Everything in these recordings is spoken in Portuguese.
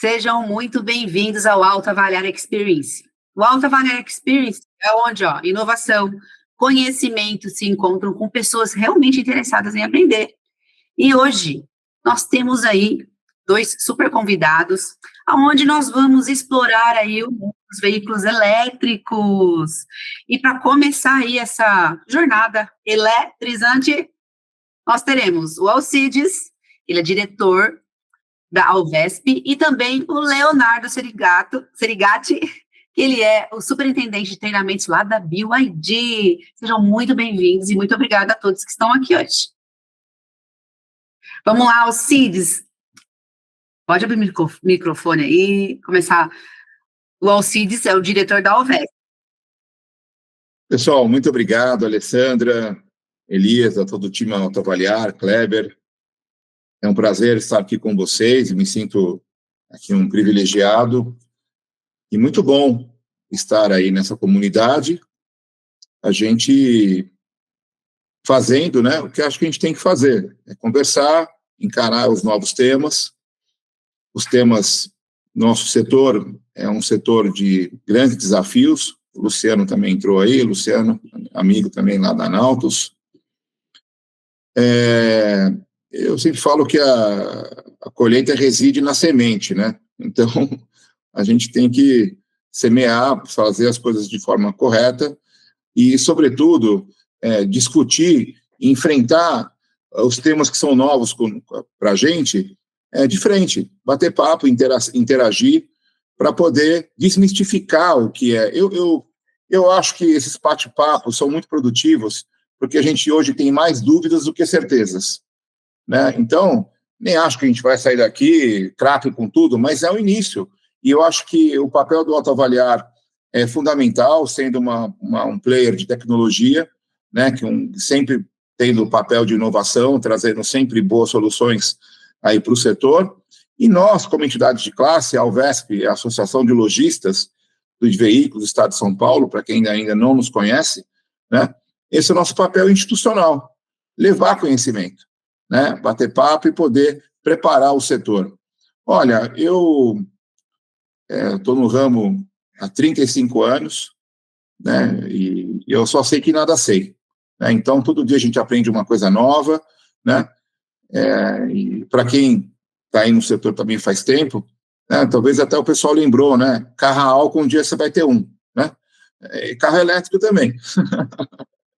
Sejam muito bem-vindos ao Alta Avaliar Experience. O Alta Avaliar Experience é onde, inovação, conhecimento se encontram com pessoas realmente interessadas em aprender. E hoje nós temos aí 2 super convidados, aonde nós vamos explorar aí os veículos elétricos. E para começar aí essa jornada eletrizante, nós teremos o Alcides, ele é diretor da Alvesp, e também o Leonardo Serigati, que ele é o superintendente de treinamentos lá da BYD. Sejam muito bem-vindos e muito obrigada a todos que estão aqui hoje. Vamos lá, Alcides. Pode abrir o microfone aí, começar. O Alcides é o diretor da Alvesp. Pessoal, muito obrigado, Alessandra, Elias, a todo o time Alta Avaliar, Kleber. É um prazer estar aqui com vocês, me sinto aqui um privilegiado e muito bom estar aí nessa comunidade, a gente fazendo, né, o que acho que a gente tem que fazer, é conversar, encarar os novos temas, os temas, nosso setor é um setor de grandes desafios, o Luciano também entrou aí, Luciano, amigo também lá da Nautos. Eu sempre falo que a colheita reside na semente, né? Então, a gente tem que semear, fazer as coisas de forma correta e, sobretudo, discutir, enfrentar os temas que são novos para a gente de frente, bater papo, interagir, para poder desmistificar o que é. Eu acho que esses bate-papos são muito produtivos, porque a gente hoje tem mais dúvidas do que certezas. Né? Então, nem acho que a gente vai sair daqui craque com tudo, mas é o início. E eu acho que o papel do autoavaliar é fundamental, sendo um player de tecnologia, né, que sempre tendo o papel de inovação, trazendo sempre boas soluções aí para o setor. E nós, como entidade de classe, a Alvesp, a Associação de Lojistas dos Veículos do Estado de São Paulo, para quem ainda não nos conhece, né, esse é o nosso papel institucional, levar conhecimento, né, bater papo e poder preparar o setor. Olha, eu estou no ramo há 35 anos, né, e eu só sei que nada sei. Né, então, todo dia a gente aprende uma coisa nova, né, e para quem está aí no setor também faz tempo, né, talvez até o pessoal lembrou, né, carro a álcool um dia você vai ter um, né, e carro elétrico também,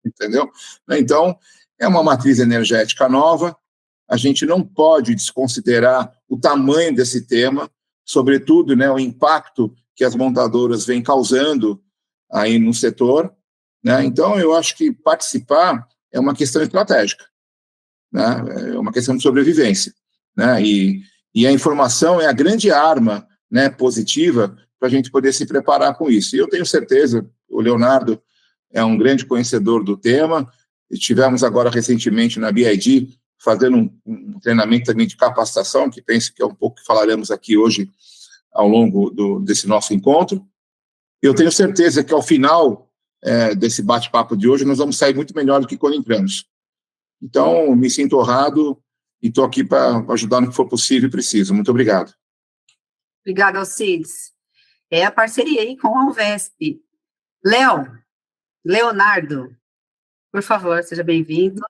entendeu? Então, é uma matriz energética nova, a gente não pode desconsiderar o tamanho desse tema, sobretudo, né, o impacto que as montadoras vêm causando aí no setor, né? Então, eu acho que participar é uma questão estratégica, né? É uma questão de sobrevivência, né? E a informação é a grande arma, né, positiva para a gente poder se preparar com isso. E eu tenho certeza, o Leonardo é um grande conhecedor do tema, estivemos agora recentemente na BYD, fazendo um treinamento também de capacitação, que penso que é um pouco que falaremos aqui hoje ao longo desse nosso encontro. Eu tenho certeza que ao final desse bate-papo de hoje, nós vamos sair muito melhor do que quando entramos. Então, me sinto honrado e estou aqui para ajudar no que for possível e preciso. Muito obrigado. Obrigada, Alcides. É a parceria aí com a Alvesp. Leonardo, por favor, seja bem-vindo.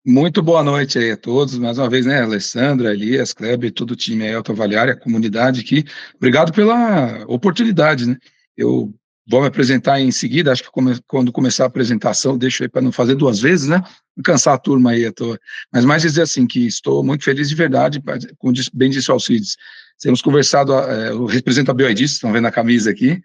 Muito boa noite aí a todos, mais uma vez, né, Alessandra, Elias, Kleber, todo o time aí, Autoavaliar, a comunidade aqui. Obrigado pela oportunidade, né? Eu vou me apresentar em seguida, acho que quando começar a apresentação, deixo aí para não fazer 2 vezes, né? Não cansar a turma aí à toa. Mas mais dizer assim, que estou muito feliz de verdade, como bem disse o Alcides. Temos conversado, eu represento a BYD, vocês estão vendo a camisa aqui,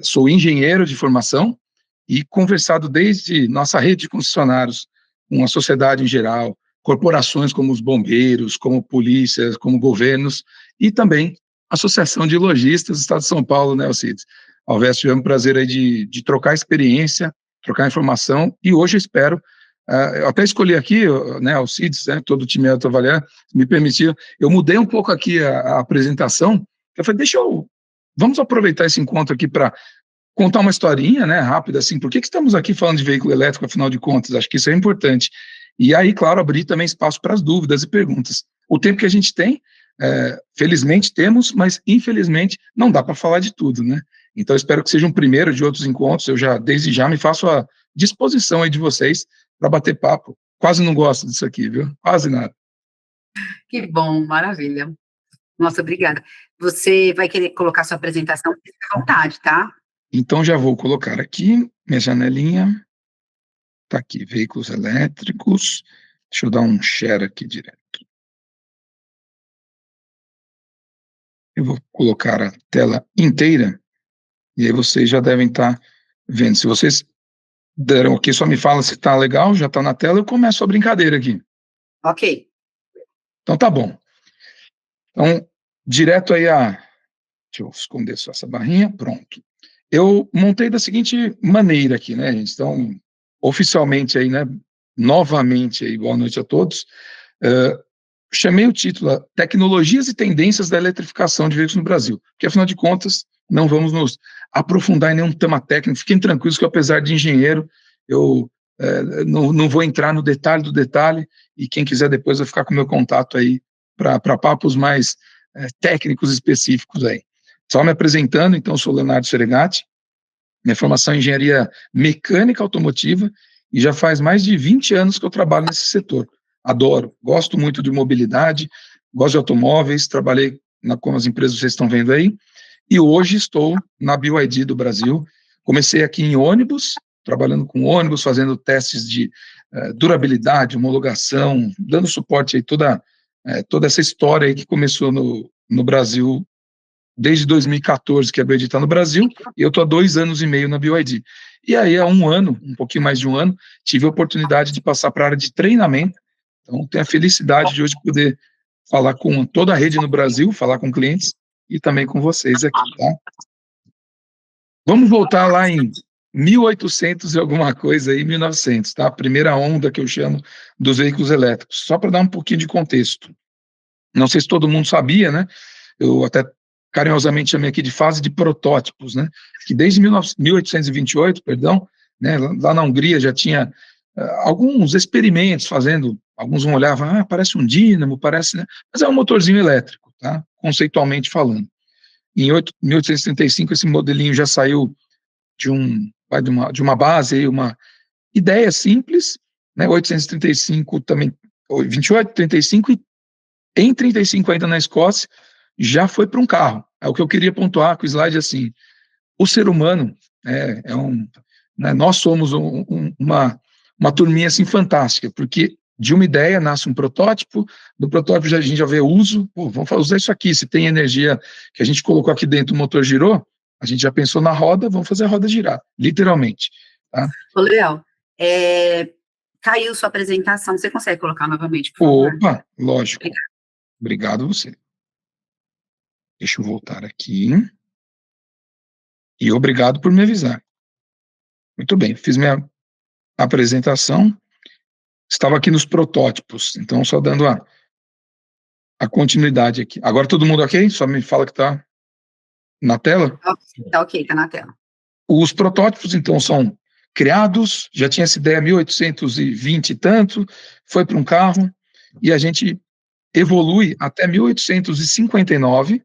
sou engenheiro de formação e conversado desde nossa rede de concessionários, com a sociedade em geral, corporações como os bombeiros, como polícias, como governos, e também a Associação de Lojistas do Estado de São Paulo, né, Alcides? A Alvesp tivemos o prazer aí de trocar experiência, trocar informação, e hoje eu espero, eu até escolhi aqui, né, Alcides, né, todo o time do Autoavaliar, me permitiu, eu mudei um pouco aqui a apresentação, eu falei, vamos aproveitar esse encontro aqui para contar uma historinha, né, rápida, assim, por que estamos aqui falando de veículo elétrico, afinal de contas? Acho que isso é importante. E aí, claro, abrir também espaço para as dúvidas e perguntas. O tempo que a gente tem, felizmente temos, mas infelizmente não dá para falar de tudo, né? Então, espero que seja um primeiro de outros encontros. Eu desde já, me faço à disposição aí de vocês para bater papo. Quase não gosto disso aqui, viu? Quase nada. Que bom, maravilha. Nossa, obrigada. Você vai querer colocar sua apresentação? Fique à vontade, tá? Então, já vou colocar aqui minha janelinha. Está aqui, veículos elétricos. Deixa eu dar um share aqui direto. Eu vou colocar a tela inteira, e aí vocês já devem estar vendo. Se vocês deram aqui, só me fala se está legal, já está na tela, eu começo a brincadeira aqui. Ok. Então tá bom. Então, direto aí deixa eu esconder só essa barrinha, pronto. Eu montei da seguinte maneira aqui, né, gente? Então, oficialmente aí, né, novamente aí, boa noite a todos. Chamei o título Tecnologias e Tendências da Eletrificação de Veículos no Brasil, porque afinal de contas, não vamos nos aprofundar em nenhum tema técnico. Fiquem tranquilos que, apesar de engenheiro, eu não vou entrar no detalhe do detalhe, e quem quiser depois vai ficar com o meu contato aí para papos mais técnicos específicos aí. Só me apresentando, então, sou Leonardo Seregatti, minha formação é em engenharia mecânica automotiva, e já faz mais de 20 anos que eu trabalho nesse setor. Adoro, gosto muito de mobilidade, gosto de automóveis, trabalhei com as empresas que vocês estão vendo aí, e hoje estou na BYD do Brasil. Comecei aqui em ônibus, trabalhando com ônibus, fazendo testes de durabilidade, homologação, dando suporte aí toda essa história aí que começou no Brasil desde 2014, que a BYD está no Brasil, e eu estou há 2 anos e meio na BYD. E aí, há um pouquinho mais de um ano, tive a oportunidade de passar para a área de treinamento. Então, tenho a felicidade de hoje poder falar com toda a rede no Brasil, falar com clientes e também com vocês aqui, tá? Vamos voltar lá em 1800 e alguma coisa aí, 1900, tá? A primeira onda que eu chamo dos veículos elétricos, só para dar um pouquinho de contexto. Não sei se todo mundo sabia, né? Eu até carinhosamente chamei aqui de fase de protótipos, né? Que desde 1828, perdão, né, lá na Hungria já tinha alguns experimentos fazendo, alguns vão olhar, parece um dínamo, parece, né? Mas é um motorzinho elétrico, tá? Conceitualmente falando. Em 1835, esse modelinho já saiu de uma base, aí, uma ideia simples, né? 835 também, 28, 35, e em 35 ainda na Escócia, já foi para um carro. É o que eu queria pontuar com o slide, assim, o ser humano, né, nós somos uma turminha assim fantástica, porque de uma ideia nasce um protótipo, do protótipo a gente já vê uso, vamos usar isso aqui, se tem energia que a gente colocou aqui dentro, o motor girou, a gente já pensou na roda, vamos fazer a roda girar, literalmente. Tá? Ô, Léo, caiu sua apresentação, você consegue colocar novamente, por favor? Opa, lógico. Obrigado a você. Deixa eu voltar aqui. E obrigado por me avisar. Muito bem, fiz minha apresentação. Estava aqui nos protótipos, então só dando a continuidade aqui. Agora todo mundo ok? Só me fala que está na tela? Tá ok, está na tela. Os protótipos, então, são criados, já tinha essa ideia 1820 e tanto, foi para um carro, e a gente evolui até 1859,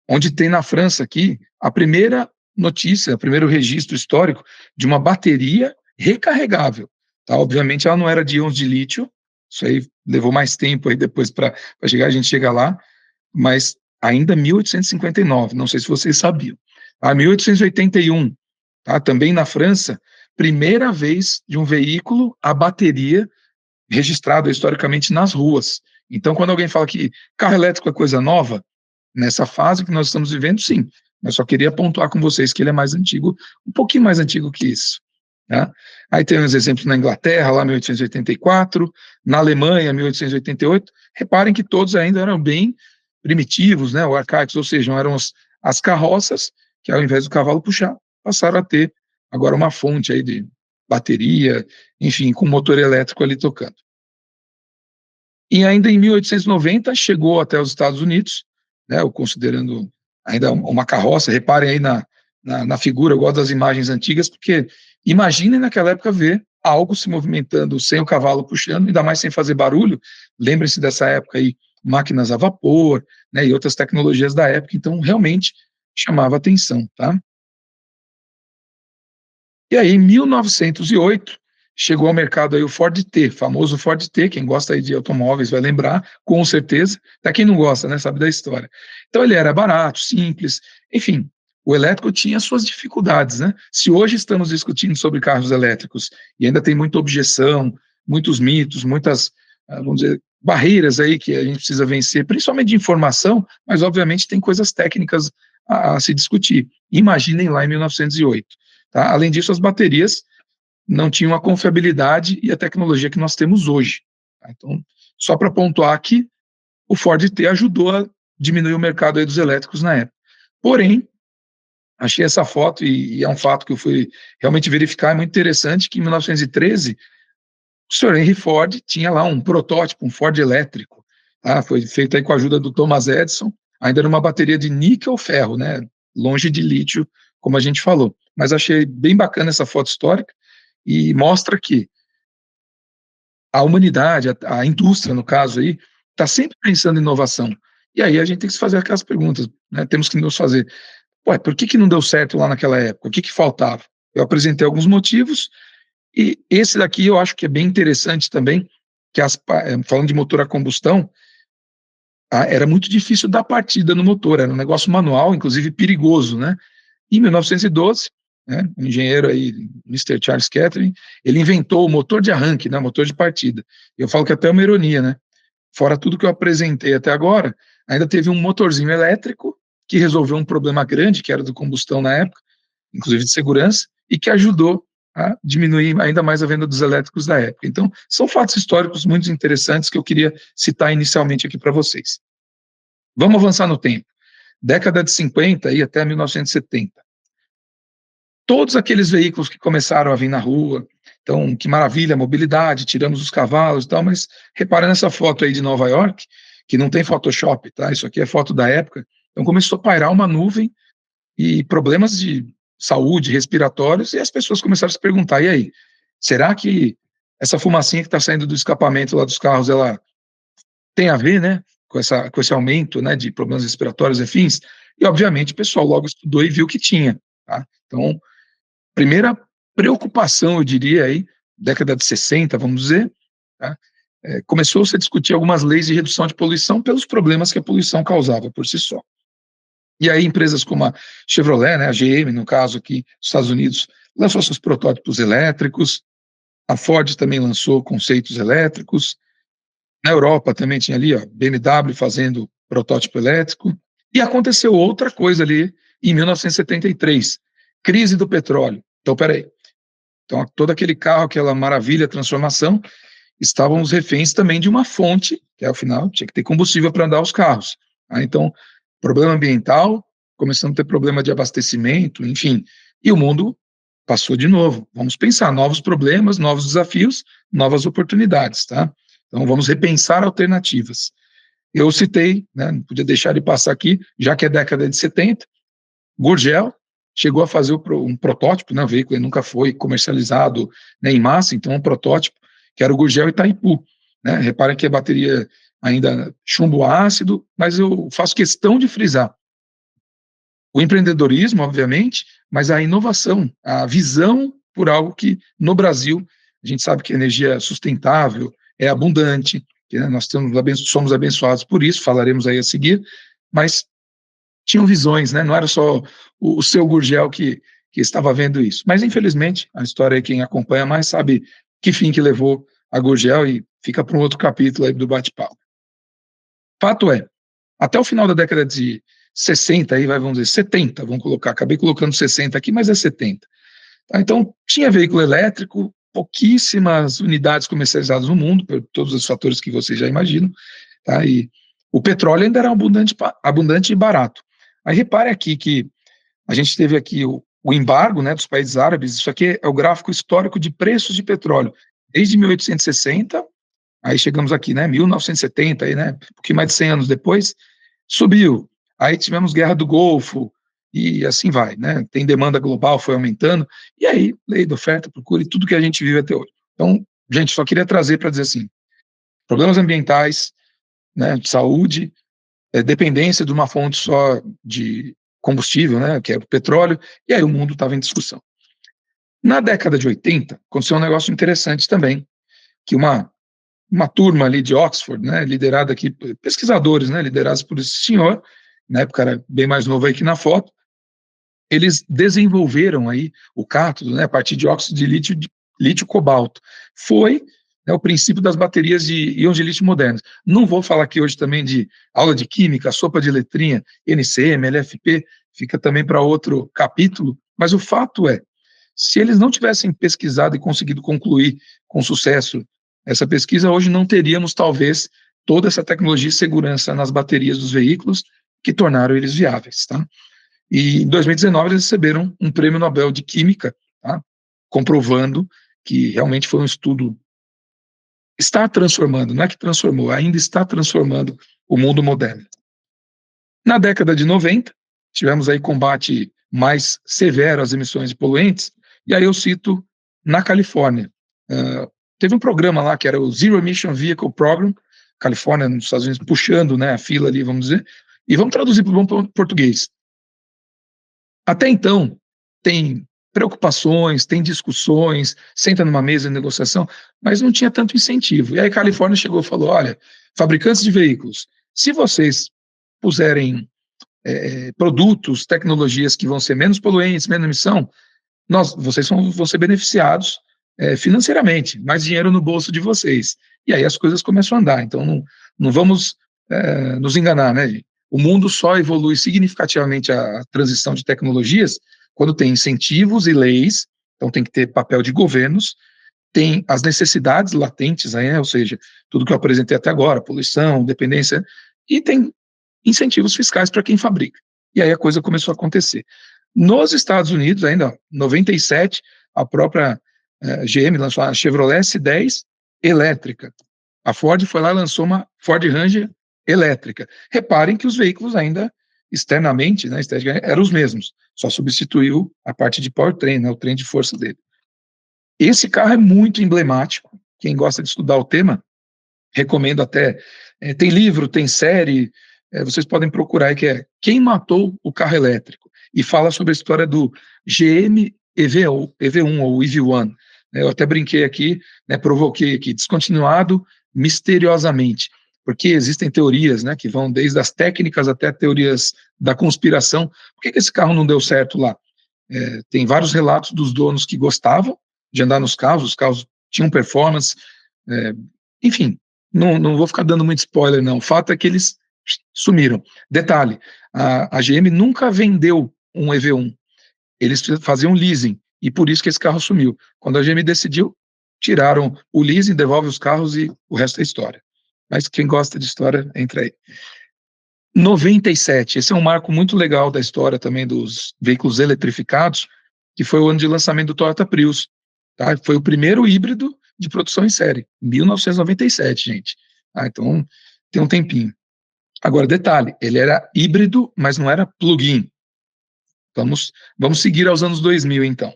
onde tem na França aqui a primeira notícia, o primeiro registro histórico de uma bateria recarregável. Tá? Obviamente ela não era de íons de lítio, isso aí levou mais tempo aí depois para chegar, a gente chega lá, mas ainda 1859, não sei se vocês sabiam. Tá? 1881, tá? Também na França, primeira vez de um veículo a bateria registrado historicamente nas ruas. Então, quando alguém fala que carro elétrico é coisa nova, nessa fase que nós estamos vivendo, sim. Eu só queria pontuar com vocês que ele é mais antigo, um pouquinho mais antigo que isso. Tá? Aí tem uns exemplos na Inglaterra, lá 1884, na Alemanha, 1888. Reparem que todos ainda eram bem primitivos, né, ou arcaicos, ou seja, eram as carroças que, ao invés do cavalo puxar, passaram a ter agora uma fonte aí de bateria, enfim, com motor elétrico ali tocando. E ainda em 1890 chegou até os Estados Unidos, né, considerando ainda uma carroça. Reparem aí na figura, eu gosto das imagens antigas, porque imaginem naquela época ver algo se movimentando sem o cavalo puxando, ainda mais sem fazer barulho. Lembrem-se dessa época aí, máquinas a vapor, né, e outras tecnologias da época, então realmente chamava atenção, tá? E aí, em 1908, chegou ao mercado aí o Ford T, famoso Ford T, quem gosta aí de automóveis vai lembrar, com certeza, até quem não gosta, né, sabe da história. Então ele era barato, simples, enfim, o elétrico tinha suas dificuldades, né? Se hoje estamos discutindo sobre carros elétricos e ainda tem muita objeção, muitos mitos, muitas, vamos dizer, barreiras aí que a gente precisa vencer, principalmente de informação, mas obviamente tem coisas técnicas a se discutir. Imaginem lá em 1908. Tá? Além disso, as baterias não tinham a confiabilidade e a tecnologia que nós temos hoje. Tá? Então, só para pontuar que o Ford T ajudou a diminuir o mercado aí dos elétricos na época. Porém, achei essa foto e é um fato que eu fui realmente verificar, é muito interessante que em 1913 o senhor Henry Ford tinha lá um protótipo, um Ford elétrico, tá? Foi feito aí com a ajuda do Thomas Edison, ainda numa bateria de níquel-ferro, né? Longe de lítio, como a gente falou. Mas achei bem bacana essa foto histórica e mostra que a humanidade, a indústria, no caso aí, está sempre pensando em inovação. E aí a gente tem que se fazer aquelas perguntas, né? Temos que nos fazer, ué, por que não deu certo lá naquela época? O que faltava? Eu apresentei alguns motivos, e esse daqui eu acho que é bem interessante também, que falando de motor a combustão, era muito difícil dar partida no motor, era um negócio manual, inclusive perigoso, né? Em 1912, né, o engenheiro aí, Mr. Charles Kettering, ele inventou o motor de arranque, né, motor de partida. Eu falo que até é uma ironia, né? Fora tudo que eu apresentei até agora, ainda teve um motorzinho elétrico que resolveu um problema grande, que era do combustão na época, inclusive de segurança, e que ajudou a diminuir ainda mais a venda dos elétricos da época. Então, são fatos históricos muito interessantes que eu queria citar inicialmente aqui para vocês. Vamos avançar no tempo. Década de 50 e até 1970. Todos aqueles veículos que começaram a vir na rua, então, que maravilha, mobilidade, tiramos os cavalos e tal, mas repara nessa foto aí de Nova York, que não tem Photoshop, tá? Isso aqui é foto da época. Então começou a pairar uma nuvem e problemas de saúde, respiratórios, e as pessoas começaram a se perguntar, e aí, será que essa fumacinha que está saindo do escapamento lá dos carros, ela tem a ver, né, com esse aumento, né, de problemas respiratórios e afins? E, obviamente, o pessoal logo estudou e viu que tinha, tá? Então, primeira preocupação, eu diria, aí, década de 60, vamos dizer, tá? Começou-se a discutir algumas leis de redução de poluição pelos problemas que a poluição causava por si só. E aí empresas como a Chevrolet, né, a GM, no caso aqui, nos Estados Unidos, lançou seus protótipos elétricos, a Ford também lançou conceitos elétricos, na Europa também tinha ali, ó, BMW fazendo protótipo elétrico, e aconteceu outra coisa ali em 1973, crise do petróleo. Então, peraí, então todo aquele carro, aquela maravilha, transformação, estávamos reféns também de uma fonte, que afinal tinha que ter combustível para andar os carros. Tá? Então, problema ambiental, começando a ter problema de abastecimento, enfim, e o mundo passou de novo. Vamos pensar novos problemas, novos desafios, novas oportunidades, tá? Então, vamos repensar alternativas. Eu citei, né, não podia deixar de passar aqui, já que é década de 70, Gurgel chegou a fazer um protótipo, né, o veículo nunca foi comercializado, né, em massa, então um protótipo, que era o Gurgel Itaipu. Né? Reparem que a bateria ainda chumbo ácido, mas eu faço questão de frisar o empreendedorismo, obviamente, mas a inovação, a visão por algo que, no Brasil, a gente sabe que a energia é sustentável, é abundante, que, né, nós somos abençoados por isso, falaremos aí a seguir, mas tinham visões, né? Não era só o seu Gurgel que estava vendo isso. Mas, infelizmente, a história, quem acompanha mais sabe que fim que levou a Gurgel e fica para um outro capítulo aí do bate-papo. Fato é, até o final da década de 60, aí vamos dizer 70, vamos colocar, acabei colocando 60 aqui, mas é 70. Tá? Então, tinha veículo elétrico, pouquíssimas unidades comercializadas no mundo, por todos os fatores que vocês já imaginam, tá? E o petróleo ainda era abundante e barato. Aí repare aqui que a gente teve aqui o embargo, né, dos países árabes. Isso aqui é o gráfico histórico de preços de petróleo, desde 1860, aí chegamos aqui, né, 1970, aí, né, um pouquinho mais de 100 anos depois, subiu. Aí tivemos Guerra do Golfo, e assim vai, né, tem demanda global, foi aumentando, e aí, lei da oferta, procura, e tudo que a gente vive até hoje. Então, gente, só queria trazer para dizer assim, problemas ambientais, né, saúde, dependência de uma fonte só de combustível, né, que é o petróleo, e aí o mundo estava em discussão. Na década de 80, aconteceu um negócio interessante também, que uma turma ali de Oxford, né, liderada aqui, pesquisadores, né, liderados por esse senhor, na época era bem mais novo aí que na foto, eles desenvolveram aí o cátodo, né, a partir de óxido de lítio cobalto. Foi, né, o princípio das baterias de íons de lítio modernas. Não vou falar aqui hoje também de aula de química, sopa de letrinha, NCM, LFP, fica também para outro capítulo, mas o fato é, se eles não tivessem pesquisado e conseguido concluir com sucesso essa pesquisa, hoje não teríamos, talvez, toda essa tecnologia de segurança nas baterias dos veículos que tornaram eles viáveis, tá? E em 2019 eles receberam um prêmio Nobel de Química, tá? Comprovando que realmente foi um estudo, está transformando, não é que transformou, ainda está transformando o mundo moderno. Na década de 90, tivemos aí combate mais severo às emissões de poluentes, e aí eu cito na Califórnia. Teve um programa lá que era o Zero Emission Vehicle Program, Califórnia, nos Estados Unidos, puxando, né, a fila ali, vamos dizer, e vamos traduzir para o bom português. Até então, tem preocupações, tem discussões, senta numa mesa de negociação, mas não tinha tanto incentivo. E aí a Califórnia chegou e falou, olha, fabricantes de veículos, se vocês puserem produtos, tecnologias que vão ser menos poluentes, menos emissão, vocês vão ser beneficiados financeiramente, mais dinheiro no bolso de vocês. E aí as coisas começam a andar. Então, não vamos nos enganar, né? O mundo só evolui significativamente a transição de tecnologias quando tem incentivos e leis, então tem que ter papel de governos, tem as necessidades latentes, aí, né? Ou seja, tudo que eu apresentei até agora, poluição, dependência, e tem incentivos fiscais para quem fabrica. E aí a coisa começou a acontecer. Nos Estados Unidos, ainda, em 97, a própria GM lançou a Chevrolet S10 elétrica. A Ford foi lá e lançou uma Ford Ranger elétrica. Reparem que os veículos ainda, externamente, né, eram os mesmos, só substituiu a parte de powertrain, né, o trem de força dele. Esse carro é muito emblemático, quem gosta de estudar o tema, recomendo até, tem livro, tem série, vocês podem procurar aí, que é Quem Matou o Carro Elétrico, e fala sobre a história do GM EV1 ou EV1. Eu até brinquei aqui, né, provoquei aqui, descontinuado misteriosamente, porque existem teorias, né, que vão desde as técnicas até teorias da conspiração. Por que esse carro não deu certo lá? Tem vários relatos dos donos que gostavam de andar nos carros, os carros tinham performance, enfim, não vou ficar dando muito spoiler, não. O fato é que eles sumiram. Detalhe, a GM nunca vendeu um EV1, eles faziam leasing, e por isso que esse carro sumiu. Quando a GM decidiu, tiraram o leasing, devolve os carros e o resto é história. Mas quem gosta de história, entra aí. 97, esse é um marco muito legal da história também dos veículos eletrificados, que foi o ano de lançamento do Toyota Prius. Tá? Foi o primeiro híbrido de produção em série, 1997, gente. Então, tem um tempinho. Agora, detalhe, ele era híbrido, mas não era plug-in. Vamos seguir aos anos 2000, então.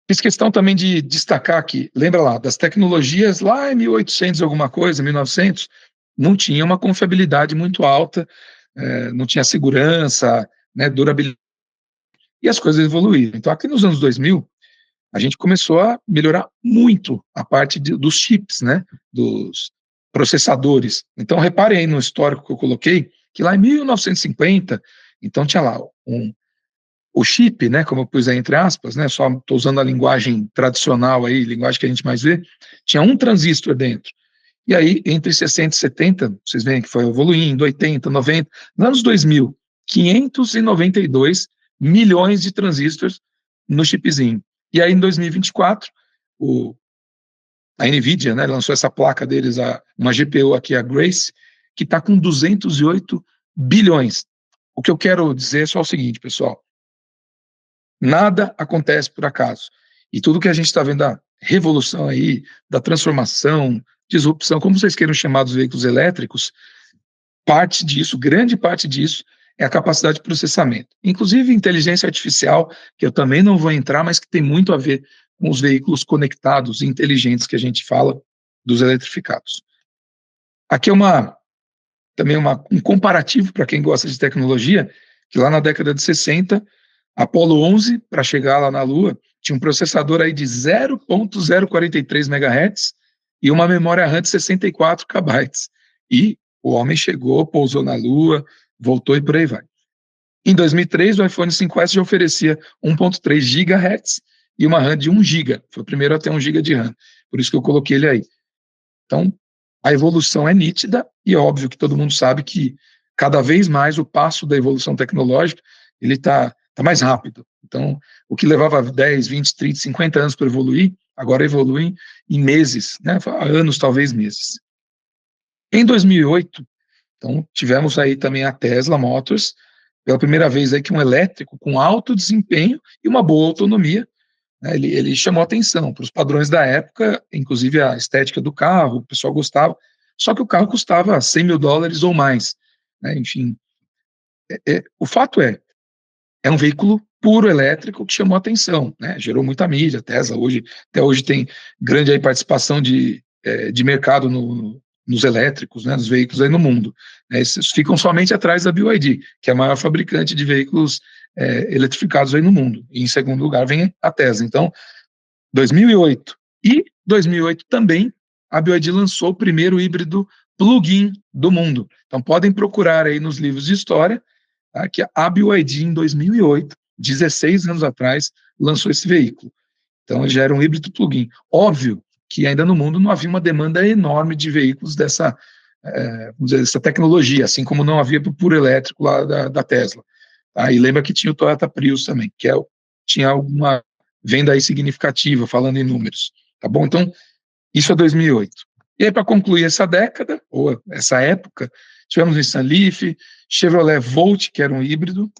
Fiz questão também de destacar aqui, lembra lá, das tecnologias lá em 1800 alguma coisa, 1900, não tinha uma confiabilidade muito alta, não tinha segurança, né, durabilidade, e as coisas evoluíram. Então, aqui nos anos 2000, a gente começou a melhorar muito a parte dos chips, né, dos processadores. Então, reparem aí no histórico que eu coloquei, que lá em 1950, então tinha lá o chip, né, como eu pus aí entre aspas, né, só estou usando a linguagem tradicional aí, linguagem que a gente mais vê, tinha um transistor dentro. E aí, entre 60 e 70, vocês veem que foi evoluindo, 80, 90, nos anos 2000, 592 milhões de transistores no chipzinho. E aí, em 2024, a NVIDIA, né, lançou essa placa deles, uma GPU aqui, a Grace, que está com 208 bilhões. O que eu quero dizer é só o seguinte, pessoal, nada acontece por acaso. E tudo que a gente está vendo da revolução aí, da transformação, disrupção, como vocês queiram chamar dos veículos elétricos, parte disso, grande parte disso, é a capacidade de processamento. Inclusive inteligência artificial, que eu também não vou entrar, mas que tem muito a ver com os veículos conectados e inteligentes que a gente fala dos eletrificados. Aqui é também um comparativo para quem gosta de tecnologia, que lá na década de 60, Apollo 11, para chegar lá na Lua, tinha um processador aí de 0.043 MHz e uma memória RAM de 64 KB. E o homem chegou, pousou na Lua, voltou e por aí vai. Em 2003, o iPhone 5S já oferecia 1.3 GHz e uma RAM de 1 GB. Foi o primeiro a ter 1 GB de RAM. Por isso que eu coloquei ele aí. Então, a evolução é nítida e é óbvio que todo mundo sabe que cada vez mais o passo da evolução tecnológica ele está mais rápido. Então, o que levava 10, 20, 30, 50 anos para evoluir, agora evolui em meses, né? Anos, talvez meses. Em 2008, então, tivemos aí também a Tesla Motors, pela primeira vez aí que um elétrico com alto desempenho e uma boa autonomia, né, ele chamou atenção para os padrões da época, inclusive a estética do carro, o pessoal gostava, só que o carro custava $100 mil ou mais, né, enfim. O fato é um veículo puro elétrico que chamou atenção, né, gerou muita mídia. A Tesla até hoje tem grande aí participação de mercado nos elétricos, né, nos veículos aí no mundo. Esses ficam somente atrás da BYD, que é a maior fabricante de veículos eletrificados aí no mundo. E em segundo lugar vem a Tesla. Então, 2008 e 2008 também, a BYD lançou o primeiro híbrido plug-in do mundo. Então, podem procurar aí nos livros de história, tá, que a BYD, em 2008, 16 anos atrás, lançou esse veículo. Então, já era um híbrido plug-in. Óbvio que ainda no mundo não havia uma demanda enorme de veículos dessa tecnologia, assim como não havia para o puro elétrico lá da Tesla. Tá? E lembra que tinha o Toyota Prius também, que tinha alguma venda aí significativa, falando em números. Tá bom? Então, isso é 2008. E aí, para concluir essa década, ou essa época, tivemos Nissan Leaf, Chevrolet Volt, que era um híbrido,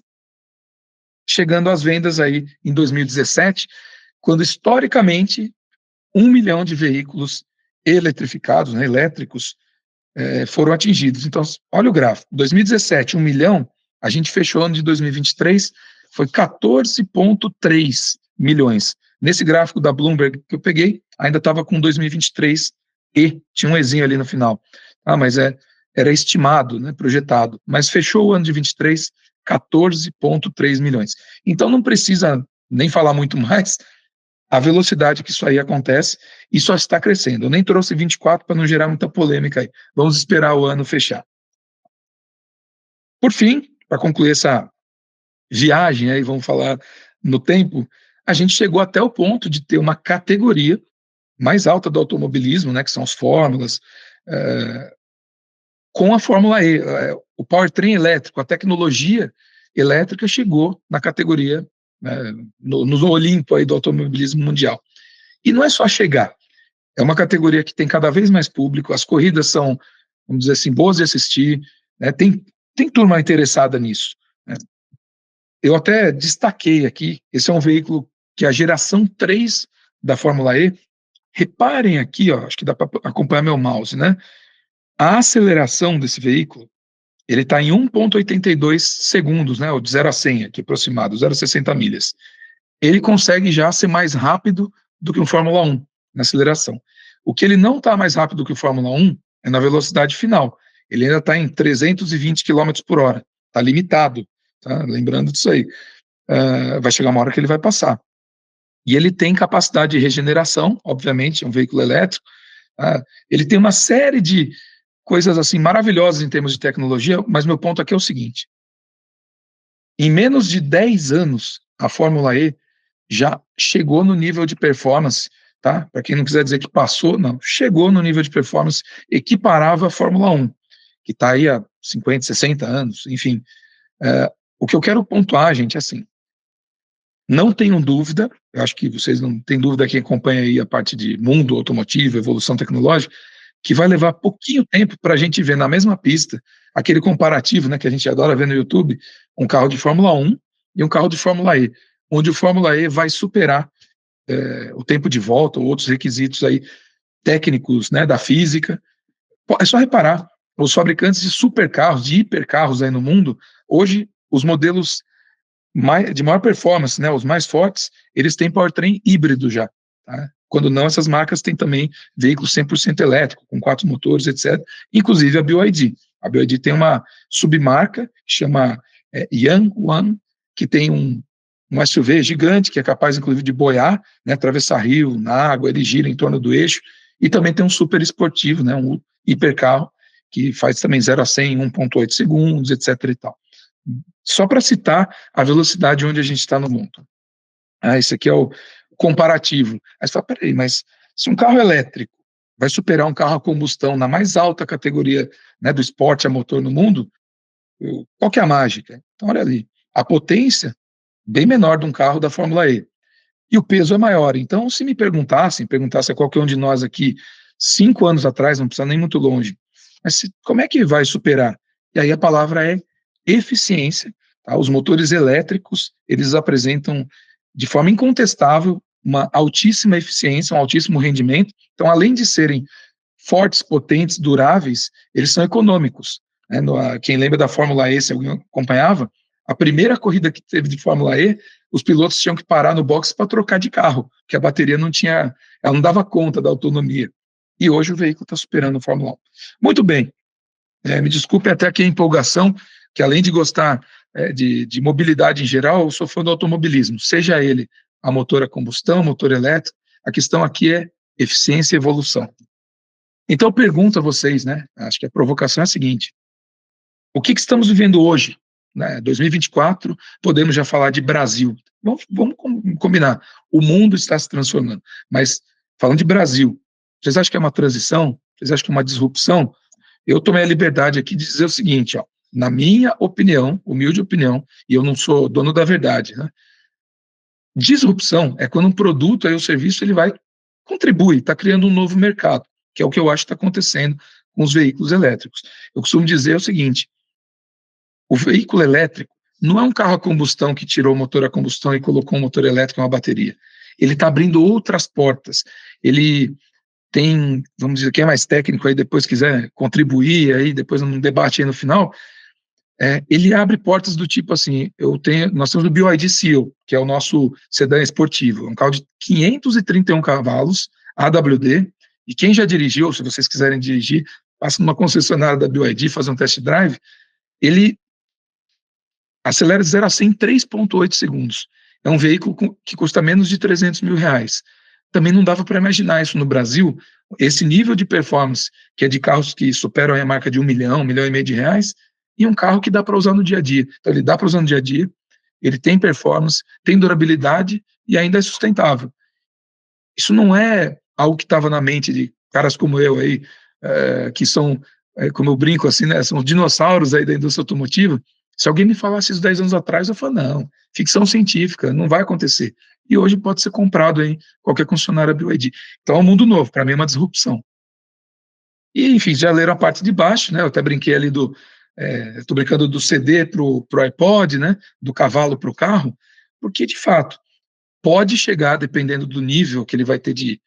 chegando às vendas aí em 2017, quando historicamente 1 milhão de veículos eletrificados, né, elétricos, foram atingidos. Então, olha o gráfico, 2017, 1 milhão, a gente fechou o ano de 2023, foi 14,3 milhões. Nesse gráfico da Bloomberg que eu peguei, ainda estava com 2023 e tinha um Ezinho ali no final. Mas era estimado, né, projetado, mas fechou o ano de 23, 14,3 milhões. Então, não precisa nem falar muito mais a velocidade que isso aí acontece, e só está crescendo. Eu nem trouxe 24 para não gerar muita polêmica aí. Vamos esperar o ano fechar. Por fim, para concluir essa viagem aí, vamos falar no tempo, a gente chegou até o ponto de ter uma categoria mais alta do automobilismo, né, que são as fórmulas, com a Fórmula E. O powertrain elétrico, a tecnologia elétrica chegou na categoria, no Olimpo aí do automobilismo mundial. E não é só chegar, é uma categoria que tem cada vez mais público, as corridas são, vamos dizer assim, boas de assistir, né, tem turma interessada nisso, né. Eu até destaquei aqui, esse é um veículo que é a geração 3 da Fórmula E. Reparem aqui, acho que dá para acompanhar meu mouse, né? A aceleração desse veículo, ele está em 1,82 segundos, né? O de 0 a 100 aqui aproximado, 0,60 milhas. Ele consegue já ser mais rápido do que um Fórmula 1 na aceleração. O que ele não está mais rápido que o Fórmula 1 é na velocidade final. Ele ainda está em 320 km por hora. Está limitado, tá? Lembrando disso aí. Vai chegar uma hora que ele vai passar. E ele tem capacidade de regeneração, obviamente, é um veículo elétrico. Ele tem uma série de coisas assim maravilhosas em termos de tecnologia, mas meu ponto aqui é o seguinte: em menos de 10 anos, a Fórmula E já chegou no nível de performance, tá? Para quem não quiser dizer que passou, não, chegou no nível de performance equiparável à Fórmula 1, que está aí há 50, 60 anos, enfim. O que eu quero pontuar, gente, é assim, não tenham dúvida, eu acho que vocês não têm dúvida, quem acompanha aí a parte de mundo automotivo, evolução tecnológica, que vai levar pouquinho tempo para a gente ver na mesma pista aquele comparativo, né, que a gente adora ver no YouTube, um carro de Fórmula 1 e um carro de Fórmula E, onde o Fórmula E vai superar o tempo de volta ou outros requisitos aí técnicos, né, da física. É só reparar, os fabricantes de supercarros, de hipercarros aí no mundo, hoje os modelos de maior performance, né, os mais fortes, eles têm powertrain híbrido já. Tá? Quando não, essas marcas têm também veículos 100% elétrico, com 4 motores, etc., inclusive a BYD. A BYD tem uma submarca que chama Yangwang, que tem um SUV gigante, que é capaz, inclusive, de boiar, né, atravessar rio, na água, ele gira em torno do eixo, e também tem um super esportivo, né, um hipercarro, que faz também 0 a 100 em 1,8 segundos, etc. e tal. Só para citar a velocidade onde a gente está no mundo. Esse aqui é o comparativo. Aí você fala, peraí, mas se um carro elétrico vai superar um carro a combustão na mais alta categoria, né, do esporte a motor no mundo, qual que é a mágica? Então, olha ali, a potência bem menor de um carro da Fórmula E. E o peso é maior. Então, se me perguntasse a qualquer um de nós aqui, 5 anos atrás, não precisa nem muito longe, mas como é que vai superar? E aí a palavra é eficiência. Tá? Os motores elétricos, eles apresentam de forma incontestável uma altíssima eficiência, um altíssimo rendimento. Então, além de serem fortes, potentes, duráveis, eles são econômicos. Né? Quem lembra da Fórmula E, se alguém acompanhava, a primeira corrida que teve de Fórmula E, os pilotos tinham que parar no box para trocar de carro, porque a bateria ela não dava conta da autonomia. E hoje o veículo está superando a Fórmula 1. Muito bem, me desculpe até aqui a empolgação, que além de gostar de mobilidade em geral, eu sou fã do automobilismo, seja ele a motor a combustão, motor elétrico, a questão aqui é eficiência e evolução. Então eu pergunto a vocês, né, acho que a provocação é a seguinte, o que estamos vivendo hoje? 2024, podemos já falar de Brasil. Vamos combinar. O mundo está se transformando. Mas, falando de Brasil, vocês acham que é uma transição? Vocês acham que é uma disrupção? Eu tomei a liberdade aqui de dizer o seguinte, ó, na minha opinião, humilde opinião, e eu não sou dono da verdade, né? Disrupção é quando um produto ou serviço ele vai contribuir, está criando um novo mercado, que é o que eu acho que está acontecendo com os veículos elétricos. Eu costumo dizer o seguinte, o veículo elétrico não é um carro a combustão que tirou o motor a combustão e colocou um motor elétrico e uma bateria. Ele está abrindo outras portas. Ele tem, vamos dizer, quem é mais técnico aí depois quiser contribuir aí depois num debate aí no final, ele abre portas do tipo assim, nós temos o BYD Seal, que é o nosso sedã esportivo, um carro de 531 cavalos, AWD, e quem já dirigiu, se vocês quiserem dirigir, passa numa concessionária da BYD, fazer um test drive, ele acelera de 0 a 100 em 3,8 segundos. É um veículo que custa menos de R$300 mil. Também não dava para imaginar isso no Brasil, esse nível de performance, que é de carros que superam a marca de 1 milhão, 1,5 milhão de reais, e um carro que dá para usar no dia a dia. Então, ele dá para usar no dia a dia, ele tem performance, tem durabilidade e ainda é sustentável. Isso não é algo que estava na mente de caras como eu aí, que são, como eu brinco assim, né, são os dinossauros aí da indústria automotiva. Se alguém me falasse isso 10 anos atrás, eu falo, não, ficção científica, não vai acontecer. E hoje pode ser comprado em qualquer concessionária BYD. Então é um mundo novo, para mim é uma disrupção. E, enfim, já leram a parte de baixo, né? Eu até brinquei ali estou brincando do CD para o iPod, né? Do cavalo para o carro, porque, de fato, pode chegar, dependendo do nível que ele vai ter de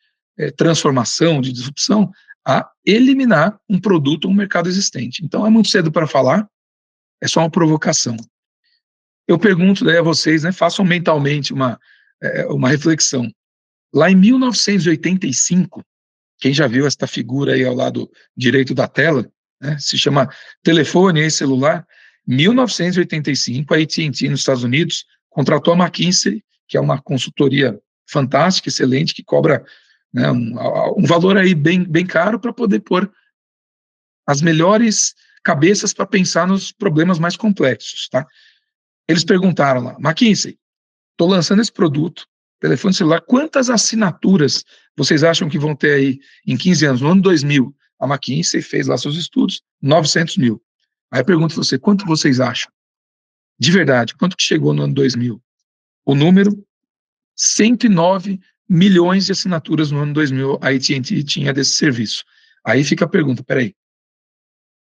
transformação, de disrupção, a eliminar um produto ou um mercado existente. Então é muito cedo para falar, é só uma provocação. Eu pergunto daí a vocês, né, façam mentalmente uma reflexão. Lá em 1985, quem já viu esta figura aí ao lado direito da tela, né, se chama telefone e celular, 1985, a AT&T nos Estados Unidos contratou a McKinsey, que é uma consultoria fantástica, excelente, que cobra, né, um valor aí bem caro para poder pôr as melhores cabeças para pensar nos problemas mais complexos, tá? Eles perguntaram lá, McKinsey, estou lançando esse produto, telefone celular, quantas assinaturas vocês acham que vão ter aí em 15 anos? No ano 2000, a McKinsey fez lá seus estudos, 900 mil. Aí eu pergunto você, quanto vocês acham? De verdade, quanto que chegou no ano 2000? O número, 109 milhões de assinaturas no ano 2000 a AT&T tinha desse serviço. Aí fica a pergunta, peraí,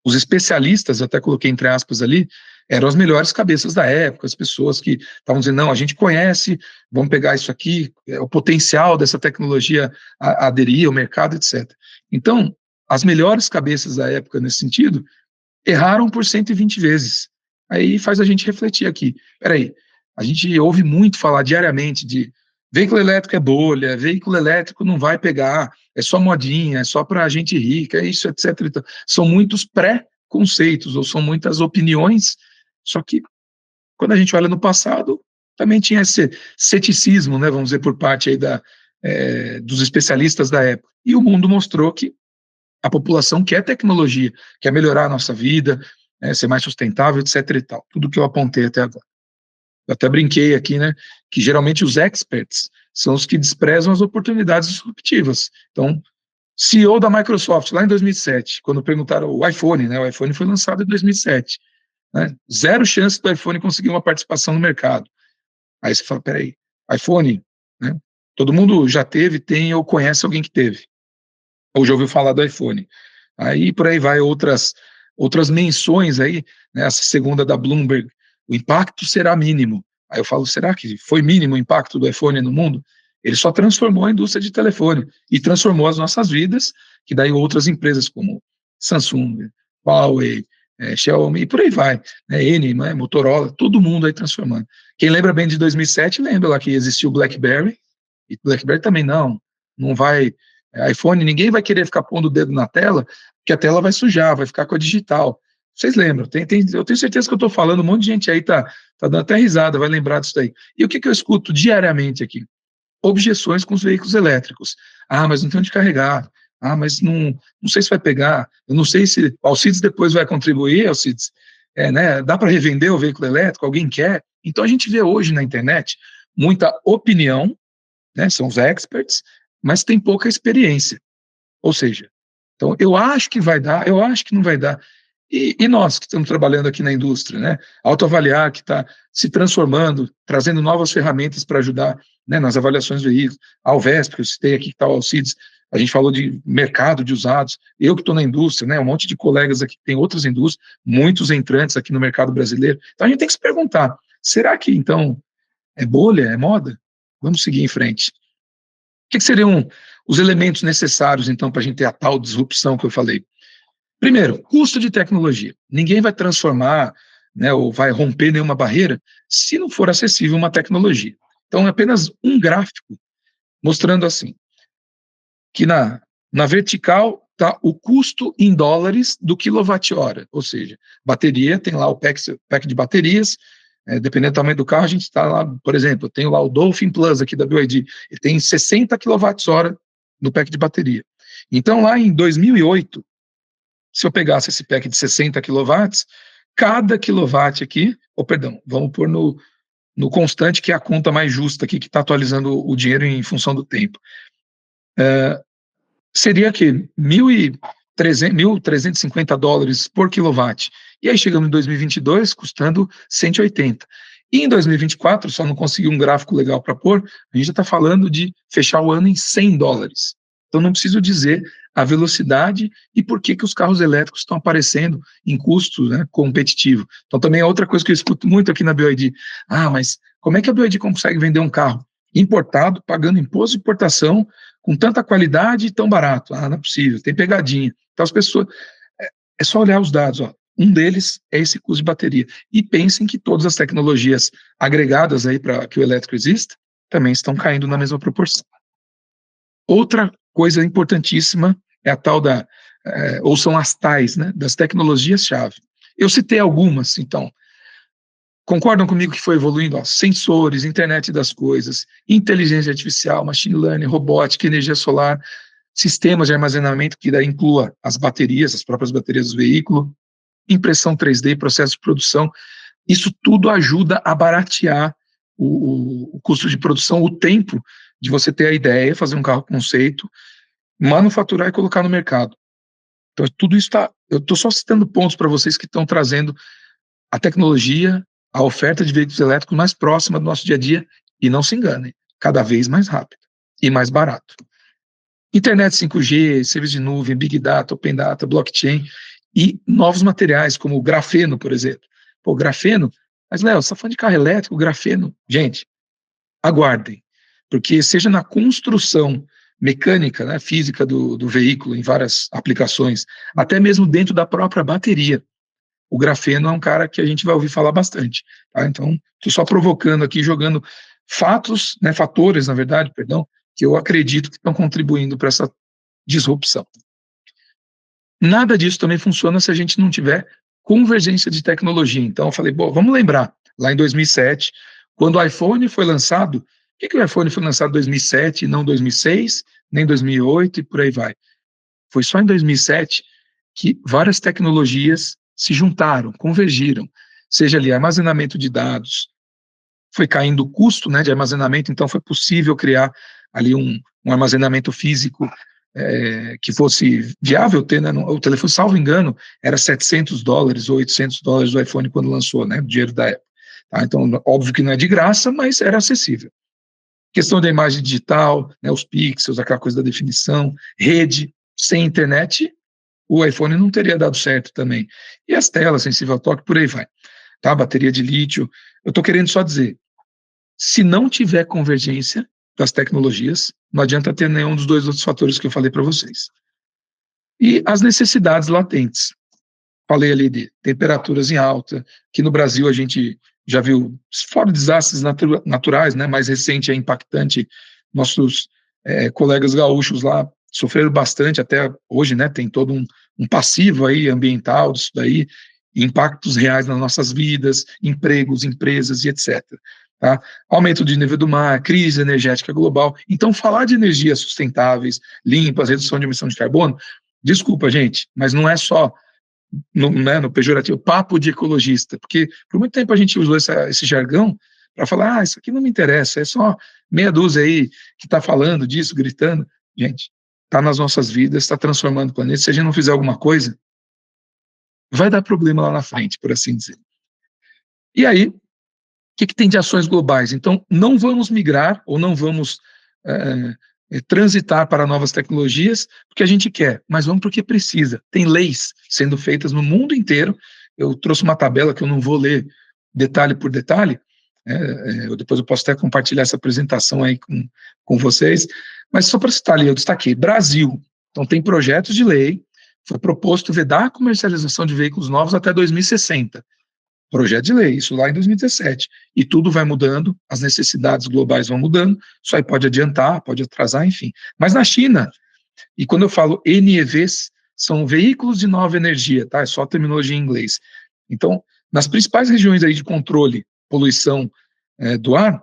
os especialistas, até coloquei entre aspas ali, eram as melhores cabeças da época, as pessoas que estavam dizendo, não, a gente conhece, vamos pegar isso aqui, o potencial dessa tecnologia aderir ao mercado, etc. Então, as melhores cabeças da época nesse sentido, erraram por 120 vezes. Aí faz a gente refletir aqui, peraí, a gente ouve muito falar diariamente de veículo elétrico é bolha, veículo elétrico não vai pegar, é só modinha, é só para gente rica, é isso, etc. Então, são muitos pré-conceitos, ou são muitas opiniões, só que quando a gente olha no passado, também tinha esse ceticismo, né, vamos dizer, por parte aí dos especialistas da época. E o mundo mostrou que a população quer tecnologia, quer melhorar a nossa vida, ser mais sustentável, etc. e tal. Tudo que eu apontei até agora. Eu até brinquei aqui, né, que geralmente os experts são os que desprezam as oportunidades disruptivas. Então, CEO da Microsoft, lá em 2007, quando perguntaram o iPhone, né, o iPhone foi lançado em 2007, né, zero chance do iPhone conseguir uma participação no mercado. Aí você fala, peraí, iPhone, né, todo mundo já teve, tem ou conhece alguém que teve, ou já ouviu falar do iPhone. Aí por aí vai outras menções aí, né, essa segunda da Bloomberg, o impacto será mínimo. Aí eu falo, será que foi mínimo o impacto do iPhone no mundo? Ele só transformou a indústria de telefone e transformou as nossas vidas, que daí outras empresas como Samsung, Huawei, Xiaomi, e por aí vai, né, N, né, Motorola, todo mundo aí transformando. Quem lembra bem de 2007, lembra lá que existiu o BlackBerry, e BlackBerry também não vai, iPhone, ninguém vai querer ficar pondo o dedo na tela, porque a tela vai sujar, vai ficar com a digital. Vocês lembram? Eu tenho certeza que eu estou falando, um monte de gente aí tá dando até risada, vai lembrar disso daí. E o que eu escuto diariamente aqui? Objeções com os veículos elétricos. Ah, mas não tem onde carregar. Ah, mas não sei se vai pegar. Eu não sei se o Alcides depois vai contribuir, Alcides. Né, dá para revender o veículo elétrico? Alguém quer? Então a gente vê hoje na internet muita opinião, né, são os experts, mas tem pouca experiência. Ou seja, então eu acho que vai dar, eu acho que não vai dar. E nós que estamos trabalhando aqui na indústria, né? Autoavaliar, que está se transformando, trazendo novas ferramentas para ajudar, né, nas avaliações de veículos. A Alvesp, que eu citei aqui, que está o Alcides, a gente falou de mercado de usados. Eu que estou na indústria, né, um monte de colegas aqui que tem outras indústrias, muitos entrantes aqui no mercado brasileiro. Então a gente tem que se perguntar, será que então é bolha, é moda? Vamos seguir em frente. O que seriam os elementos necessários, então, para a gente ter a tal disrupção que eu falei? Primeiro, custo de tecnologia. Ninguém vai transformar, né, ou vai romper nenhuma barreira se não for acessível uma tecnologia. Então, é apenas um gráfico mostrando assim, que na vertical está o custo em dólares do quilowatt-hora, ou seja, bateria, tem lá o pack de baterias, dependendo do tamanho do carro, a gente está lá, por exemplo, eu tenho lá o Dolphin Plus aqui da BYD, ele tem 60 kWh no pack de bateria. Então, lá em 2008, se eu pegasse esse pack de 60 kW, cada quilowatt aqui, vamos pôr no constante, que é a conta mais justa aqui, que está atualizando o dinheiro em função do tempo. Seria que $1.350 por quilowatt. E aí chegamos em 2022, custando 180. E em 2024, só não consegui um gráfico legal para pôr, a gente já está falando de fechar o ano em $100. Então não preciso dizer a velocidade e por que os carros elétricos estão aparecendo em custo, né, competitivo. Então também é outra coisa que eu escuto muito aqui na BYD. Ah, mas como é que a BYD consegue vender um carro importado, pagando imposto de importação, com tanta qualidade e tão barato? Ah, não é possível, tem pegadinha. Então as pessoas, é só olhar os dados, ó. Um deles é esse custo de bateria. E pensem que todas as tecnologias agregadas aí para que o elétrico exista, também estão caindo na mesma proporção. Outra coisa importantíssima é a tal ou são as tais, né, das tecnologias-chave. Eu citei algumas, então. Concordam comigo que foi evoluindo? Ó, sensores, internet das coisas, inteligência artificial, machine learning, robótica, energia solar, sistemas de armazenamento que daí inclua as baterias, as próprias baterias do veículo, impressão 3D, processo de produção. Isso tudo ajuda a baratear o custo de produção, o tempo de você ter a ideia, fazer um carro conceito, manufaturar e colocar no mercado. Então, tudo isso eu estou só citando pontos para vocês que estão trazendo a tecnologia, a oferta de veículos elétricos mais próxima do nosso dia a dia, e não se enganem, cada vez mais rápido e mais barato. Internet 5G, serviço de nuvem, Big Data, Open Data, blockchain e novos materiais, como o grafeno, por exemplo. Pô, grafeno, mas Léo, você está falando de carro elétrico, grafeno? Gente, aguardem, porque seja na construção mecânica, né, física do veículo, em várias aplicações, até mesmo dentro da própria bateria, o grafeno é um cara que a gente vai ouvir falar bastante. Tá? Então, estou só provocando aqui, jogando fatos, né, fatores, na verdade, perdão, que eu acredito que estão contribuindo para essa disrupção. Nada disso também funciona se a gente não tiver convergência de tecnologia. Então, eu falei, bom, vamos lembrar, lá em 2007, quando o iPhone foi lançado, por que o iPhone foi lançado em 2007 e não 2006, nem 2008 e por aí vai? Foi só em 2007 que várias tecnologias se juntaram, convergiram, seja ali armazenamento de dados, foi caindo o custo, né, de armazenamento, então foi possível criar ali um armazenamento físico que fosse viável ter, né, o telefone, salvo engano, era $700 ou $800 do iPhone quando lançou, né, o dinheiro da época. Tá? Então, óbvio que não é de graça, mas era acessível. Questão da imagem digital, né, os pixels, aquela coisa da definição, rede, sem internet, o iPhone não teria dado certo também. E as telas, sensível ao toque, por aí vai. Tá? Bateria de lítio. Eu estou querendo só dizer, se não tiver convergência das tecnologias, não adianta ter nenhum dos dois outros fatores que eu falei para vocês. E as necessidades latentes. Falei ali de temperaturas em alta, que no Brasil a gente já viu, fora desastres naturais, né, mais recente é impactante, nossos colegas gaúchos lá sofreram bastante, até hoje, né, tem todo um passivo aí ambiental disso daí, impactos reais nas nossas vidas, empregos, empresas e etc. Tá? Aumento de nível do mar, crise energética global. Então, falar de energias sustentáveis, limpas, redução de emissão de carbono, desculpa, gente, mas não é só no pejorativo, papo de ecologista, porque por muito tempo a gente usou esse jargão para falar, isso aqui não me interessa, é só meia dúzia aí que está falando disso, gritando. Gente, está nas nossas vidas, está transformando o planeta. Se a gente não fizer alguma coisa, vai dar problema lá na frente, por assim dizer. E aí, o que tem de ações globais? Então, não vamos migrar ou não vamos transitar para novas tecnologias porque a gente quer, mas vamos porque precisa. Tem leis sendo feitas no mundo inteiro. Eu trouxe uma tabela que eu não vou ler detalhe por detalhe, depois eu posso até compartilhar essa apresentação aí com vocês, mas só para citar ali, eu destaquei Brasil. Então, tem projetos de lei, foi proposto vedar a comercialização de veículos novos até 2060. Projeto de lei, isso lá em 2017. E tudo vai mudando, as necessidades globais vão mudando, isso aí pode adiantar, pode atrasar, enfim. Mas na China, e quando eu falo NEVs, são veículos de nova energia, tá? É só terminologia em inglês. Então, nas principais regiões aí de controle, poluição do ar,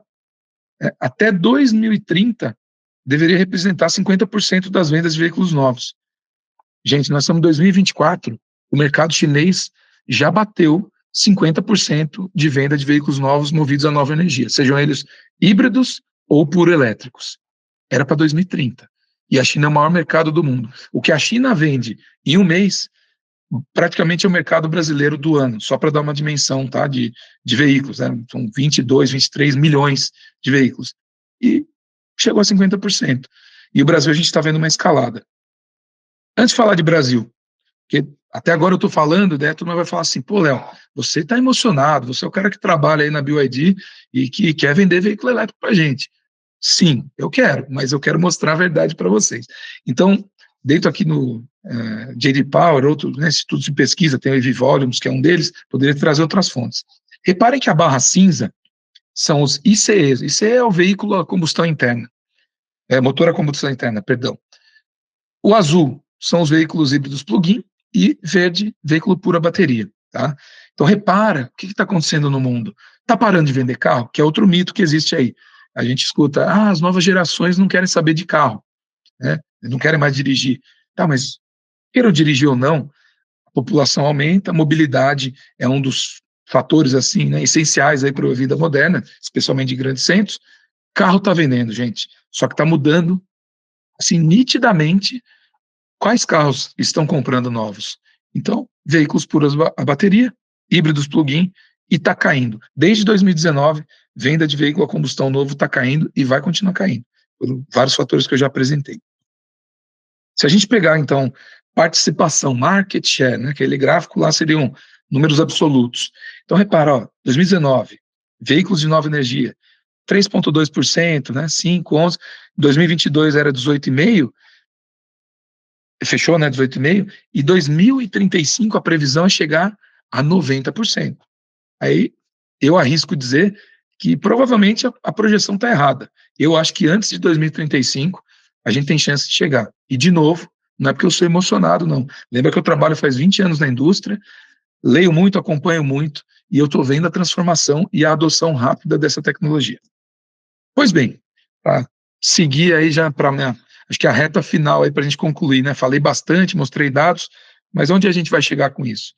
até 2030, deveria representar 50% das vendas de veículos novos. Gente, nós estamos em 2024, o mercado chinês já bateu 50% de venda de veículos novos movidos a nova energia, sejam eles híbridos ou puro elétricos. Era para 2030. E a China é o maior mercado do mundo. O que a China vende em um mês, praticamente é o mercado brasileiro do ano, só para dar uma dimensão, tá, de veículos, né? São 22, 23 milhões de veículos. E chegou a 50%. E o Brasil, a gente está vendo uma escalada. Antes de falar de Brasil, porque até agora eu estou falando, né, todo mundo vai falar assim, pô, Léo, você está emocionado, você é o cara que trabalha aí na BYD e que quer vender veículo elétrico para a gente. Sim, eu quero, mas eu quero mostrar a verdade para vocês. Então, dentro aqui no J.D. Power, outros, né, institutos de pesquisa, tem o EV Volumes, que é um deles, poderia trazer outras fontes. Reparem que a barra cinza são os ICEs. ICE é o veículo a combustão interna, motor a combustão interna, perdão. O azul são os veículos híbridos plug-in, e verde, veículo pura bateria. Tá? Então, repara o que está acontecendo no mundo. Está parando de vender carro? Que é outro mito que existe aí. A gente escuta, as novas gerações não querem saber de carro, né? Não querem mais dirigir. Tá, mas queiram dirigir ou não, a população aumenta, a mobilidade é um dos fatores assim, né, essenciais para a vida moderna, especialmente em grandes centros. Carro está vendendo, gente, só que está mudando assim, nitidamente quais carros estão comprando novos. Então, veículos puros a bateria, híbridos plug-in, e está caindo. Desde 2019, venda de veículo a combustão novo está caindo e vai continuar caindo, por vários fatores que eu já apresentei. Se a gente pegar, então, participação, market share, né, aquele gráfico lá seriam números absolutos. Então, repara, 2019, veículos de nova energia, 3,2%, né, 5, 11, 2022 era 18,5%, fechou, né, 18,5%, e 2035 a previsão é chegar a 90%. Aí eu arrisco dizer que provavelmente a projeção está errada. Eu acho que antes de 2035 a gente tem chance de chegar. E, de novo, não é porque eu sou emocionado, não. Lembra que eu trabalho faz 20 anos na indústria, leio muito, acompanho muito, e eu estou vendo a transformação e a adoção rápida dessa tecnologia. Pois bem, para seguir aí já para acho que a reta final aí para a gente concluir, né? Falei bastante, mostrei dados, mas onde a gente vai chegar com isso?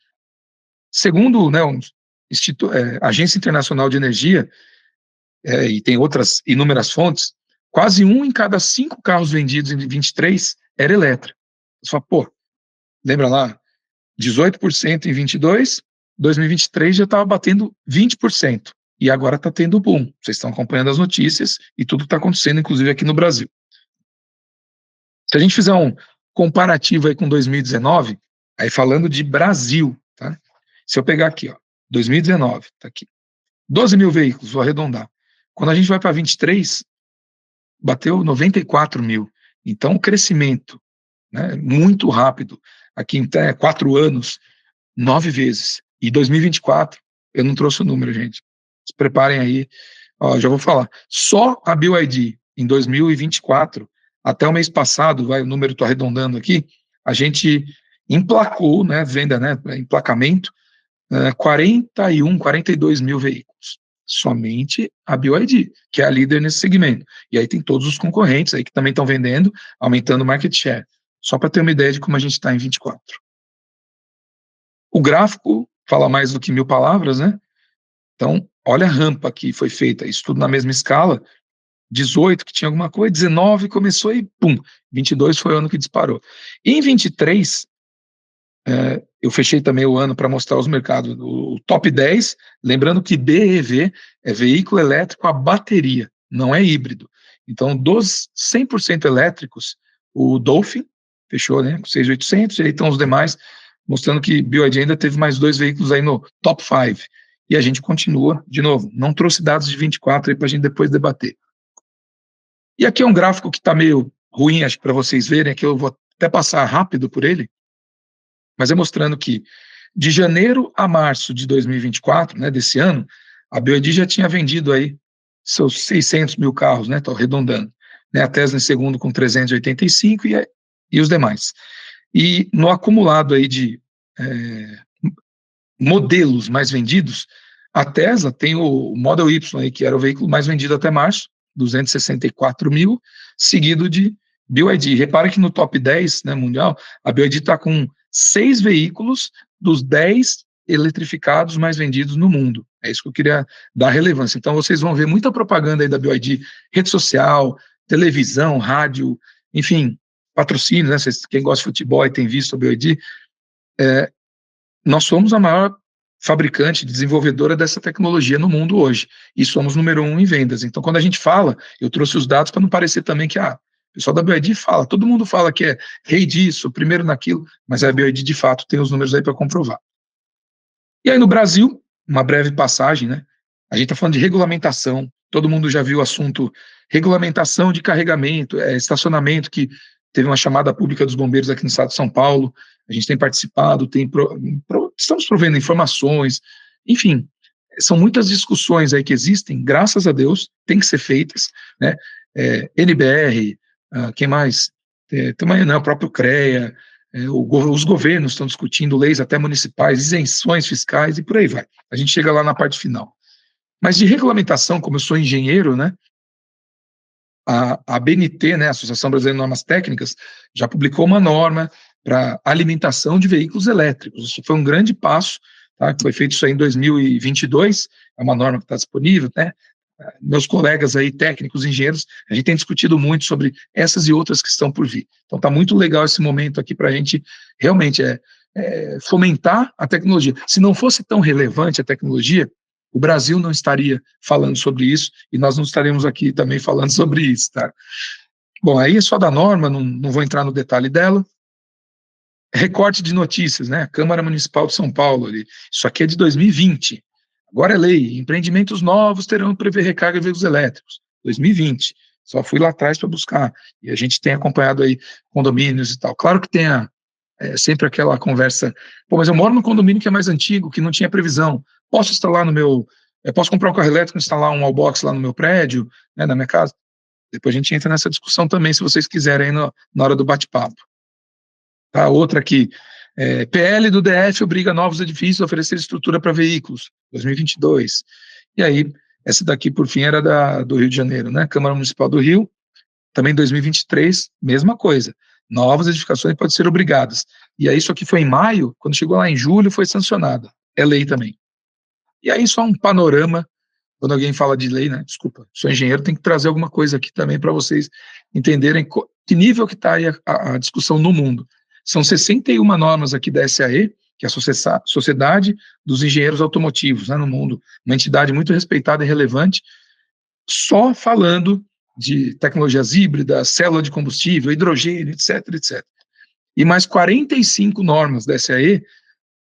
Segundo, né, Agência Internacional de Energia, e tem outras inúmeras fontes, quase 1 em cada 5 carros vendidos em 23 era elétrico. Você fala, pô, lembra lá, 18% em 22, 2023 já estava batendo 20%, e agora está tendo boom. Vocês estão acompanhando as notícias e tudo que está acontecendo, inclusive aqui no Brasil. Se a gente fizer um comparativo aí com 2019, aí falando de Brasil, tá? Se eu pegar aqui, ó, 2019, tá aqui, 12 mil veículos, vou arredondar. Quando a gente vai para 23, bateu 94 mil. Então, o crescimento, né, muito rápido. Aqui em 4 anos, 9 vezes. E 2024, eu não trouxe o número, gente. Se preparem aí, ó, já vou falar. Só a BYD, em 2024, até o mês passado, o número estou arredondando aqui, a gente emplacou, né, venda, né, emplacamento, 42 mil veículos. Somente a BYD, que é a líder nesse segmento. E aí tem todos os concorrentes aí que também estão vendendo, aumentando o market share. Só para ter uma ideia de como a gente está em 24. O gráfico fala mais do que 1000 palavras, né? Então, olha a rampa que foi feita, isso tudo na mesma escala. 18, que tinha alguma coisa, 19 começou e pum, 22 foi o ano que disparou. Em 23, eu fechei também o ano para mostrar os mercados, o top 10, lembrando que BEV é veículo elétrico a bateria, não é híbrido. Então, dos 100% elétricos, o Dolphin fechou, né, com 6.800, e aí estão os demais, mostrando que BYD ainda teve mais 2 veículos aí no top 5. E a gente continua, de novo, não trouxe dados de 24 aí para a gente depois debater. E aqui é um gráfico que está meio ruim, acho que para vocês verem, aqui eu vou até passar rápido por ele, mas é mostrando que de janeiro a março de 2024, né, desse ano, a BYD já tinha vendido aí seus 600 mil carros, né, estou arredondando, né, a Tesla em segundo com 385 e os demais. E no acumulado aí de modelos mais vendidos, a Tesla tem o Model Y aí, que era o veículo mais vendido até março, 264 mil, seguido de BYD. Repara que no top 10, né, mundial, a BYD está com 6 veículos dos 10 eletrificados mais vendidos no mundo. É isso que eu queria dar relevância. Então, vocês vão ver muita propaganda aí da BYD, rede social, televisão, rádio, enfim, patrocínio, né? Quem gosta de futebol e tem visto a BYD, nós somos a maior fabricante, desenvolvedora dessa tecnologia no mundo hoje, e somos número 1 em vendas. Então, quando a gente fala, eu trouxe os dados para não parecer também que, o pessoal da BYD fala, todo mundo fala que é rei disso, primeiro naquilo, mas a BYD, de fato, tem os números aí para comprovar. E aí, no Brasil, uma breve passagem, né? A gente está falando de regulamentação, todo mundo já viu o assunto regulamentação de carregamento, estacionamento, que teve uma chamada pública dos bombeiros aqui no estado de São Paulo, a gente tem participado, estamos provendo informações, enfim, são muitas discussões aí que existem, graças a Deus, tem que ser feitas, né? NBR, quem mais? Também, né, o próprio CREA, os governos estão discutindo leis até municipais, isenções fiscais e por aí vai. A gente chega lá na parte final. Mas de regulamentação, como eu sou engenheiro, né, a ABNT, né, a Associação Brasileira de Normas Técnicas, já publicou uma norma para alimentação de veículos elétricos. Isso foi um grande passo, tá? Foi feito isso aí em 2022, é uma norma que está disponível, né? Meus colegas aí, técnicos, engenheiros, a gente tem discutido muito sobre essas e outras que estão por vir. Então está muito legal esse momento aqui para a gente realmente fomentar a tecnologia. Se não fosse tão relevante a tecnologia, o Brasil não estaria falando sobre isso e nós não estaremos aqui também falando sobre isso, tá? Bom, aí é só da norma, não vou entrar no detalhe dela. Recorte de notícias, né? Câmara Municipal de São Paulo, ali. Isso aqui é de 2020. Agora é lei. Empreendimentos novos terão que prever recarga de veículos elétricos. 2020. Só fui lá atrás para buscar. E a gente tem acompanhado aí condomínios e tal. Claro que tem sempre aquela conversa, mas eu moro num condomínio que é mais antigo, que não tinha previsão. Posso instalar no meu Eu posso comprar um carro elétrico e instalar um wallbox lá no meu prédio, né, na minha casa? Depois a gente entra nessa discussão também, se vocês quiserem, na hora do bate-papo. Tá, outra aqui, PL do DF obriga novos edifícios a oferecer estrutura para veículos, 2022. E aí, essa daqui, por fim, era do Rio de Janeiro, né? Câmara Municipal do Rio, também 2023, mesma coisa. Novas edificações podem ser obrigadas. E aí, isso aqui foi em maio, quando chegou lá em julho, foi sancionada. É lei também. E aí, só um panorama, quando alguém fala de lei, né? Desculpa, sou engenheiro, tem que trazer alguma coisa aqui também para vocês entenderem que nível que está aí a discussão no mundo. São 61 normas aqui da SAE, que é a Sociedade dos Engenheiros Automotivos, né, no mundo, uma entidade muito respeitada e relevante, só falando de tecnologias híbridas, célula de combustível, hidrogênio, etc, etc. E mais 45 normas da SAE,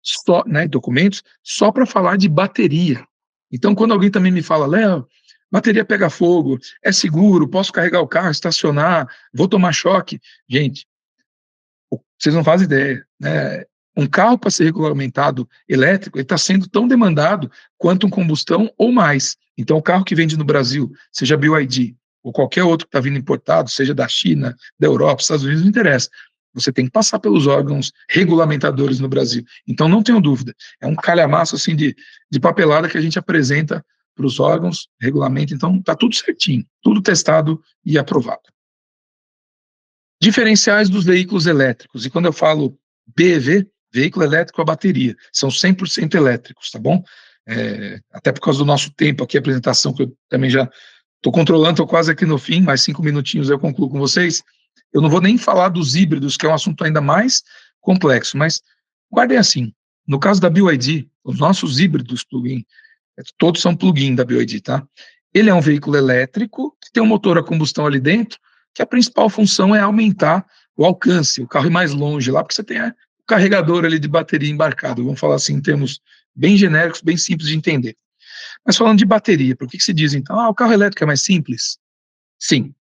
só, né, documentos, só para falar de bateria. Então, quando alguém também me fala, Léo, bateria pega fogo, é seguro, posso carregar o carro, estacionar, vou tomar choque. Gente, vocês não fazem ideia, né? Um carro para ser regulamentado elétrico, ele está sendo tão demandado quanto um combustão ou mais. Então, o carro que vende no Brasil, seja BYD ou qualquer outro que está vindo importado, seja da China, da Europa, Estados Unidos, não interessa. Você tem que passar pelos órgãos regulamentadores no Brasil. Então, não tenho dúvida, é um calhamaço assim, de papelada que a gente apresenta para os órgãos, regulamento, então está tudo certinho, tudo testado e aprovado. Diferenciais dos veículos elétricos, e quando eu falo BEV, veículo elétrico a bateria, são 100% elétricos, tá bom? Até por causa do nosso tempo aqui, a apresentação, que eu também já estou controlando, estou quase aqui no fim, mais 5 minutinhos eu concluo com vocês. Eu não vou nem falar dos híbridos, que é um assunto ainda mais complexo, mas guardem assim, no caso da BYD, os nossos híbridos plug-in, todos são plug-in da BYD, tá? Ele é um veículo elétrico, que tem um motor a combustão ali dentro, que a principal função é aumentar o alcance, o carro ir mais longe lá, porque você tem o carregador ali de bateria embarcado, vamos falar assim em termos bem genéricos, bem simples de entender. Mas falando de bateria, por que se diz então, o carro elétrico é mais simples? Sim,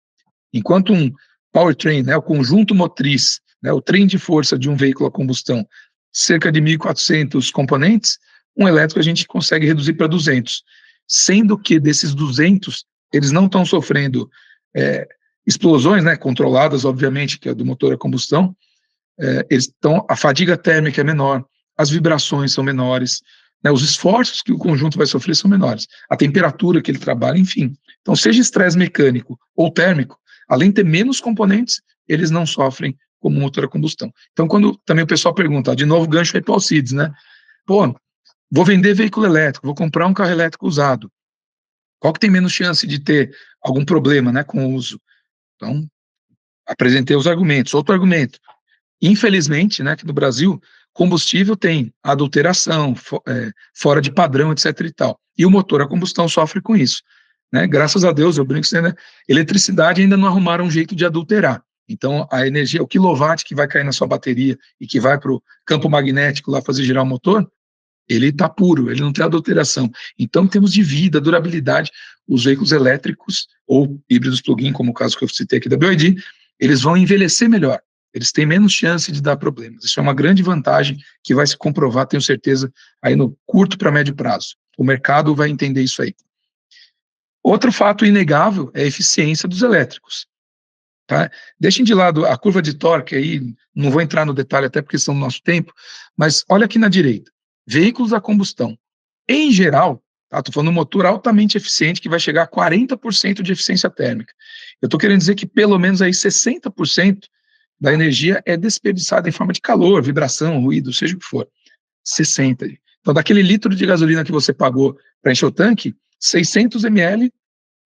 enquanto um powertrain, né, o conjunto motriz, né, o trem de força de um veículo a combustão, cerca de 1.400 componentes, um elétrico a gente consegue reduzir para 200, sendo que desses 200, eles não estão sofrendo explosões, né, controladas, obviamente, que é do motor a combustão, a fadiga térmica é menor, as vibrações são menores, né, os esforços que o conjunto vai sofrer são menores, a temperatura que ele trabalha, enfim. Então, seja estresse mecânico ou térmico, além de ter menos componentes, eles não sofrem como motor a combustão. Então, quando também o pessoal pergunta, de novo gancho aí para o Alcides, né, vou vender veículo elétrico, vou comprar um carro elétrico usado, qual que tem menos chance de ter algum problema, né, com o uso? Então, apresentei os argumentos. Outro argumento, infelizmente, né, que no Brasil, combustível tem adulteração, fora de padrão, etc. e tal. E o motor a combustão sofre com isso. Né? Graças a Deus, eu brinco, né, eletricidade ainda não arrumaram um jeito de adulterar. Então, a energia, o quilowatt que vai cair na sua bateria e que vai para o campo magnético lá fazer girar o motor, ele está puro, ele não tem adulteração. Então, em termos de vida, durabilidade, os veículos elétricos ou híbridos plug-in, como o caso que eu citei aqui da BYD, eles vão envelhecer melhor, eles têm menos chance de dar problemas. Isso é uma grande vantagem que vai se comprovar, tenho certeza, aí no curto para médio prazo. O mercado vai entender isso aí. Outro fato inegável é a eficiência dos elétricos. Tá? Deixem de lado a curva de torque aí, não vou entrar no detalhe até porque são do nosso tempo, mas olha aqui na direita. Veículos a combustão, em geral, estou falando de um motor altamente eficiente que vai chegar a 40% de eficiência térmica. Eu estou querendo dizer que pelo menos aí 60% da energia é desperdiçada em forma de calor, vibração, ruído, seja o que for. 60%. Então, daquele litro de gasolina que você pagou para encher o tanque, 600 ml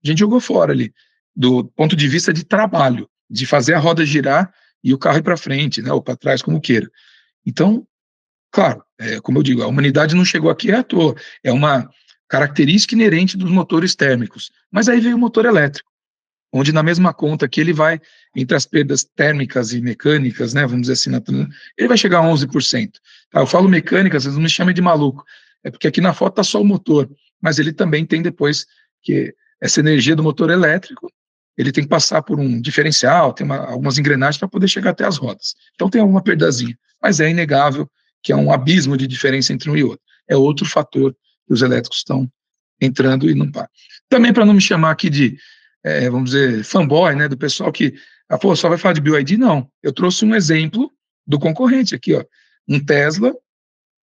a gente jogou fora ali, do ponto de vista de trabalho, de fazer a roda girar e o carro ir para frente, né, ou para trás, como queira. Então, claro, como eu digo, a humanidade não chegou aqui à toa, é uma característica inerente dos motores térmicos, mas aí veio o motor elétrico, onde na mesma conta que ele vai, entre as perdas térmicas e mecânicas, né, vamos dizer assim, ele vai chegar a 11%. Tá, eu falo mecânicas, vocês não me chamem de maluco, é porque aqui na foto está só o motor, mas ele também tem depois que essa energia do motor elétrico, ele tem que passar por um diferencial, tem algumas engrenagens para poder chegar até as rodas. Então tem alguma perdazinha, mas é inegável que é um abismo de diferença entre um e outro. É outro fator que os elétricos estão entrando e não para. Também para não me chamar aqui de, vamos dizer, fanboy, né, do pessoal que, pô, só vai falar de BYD, não. Eu trouxe um exemplo do concorrente aqui, ó, um Tesla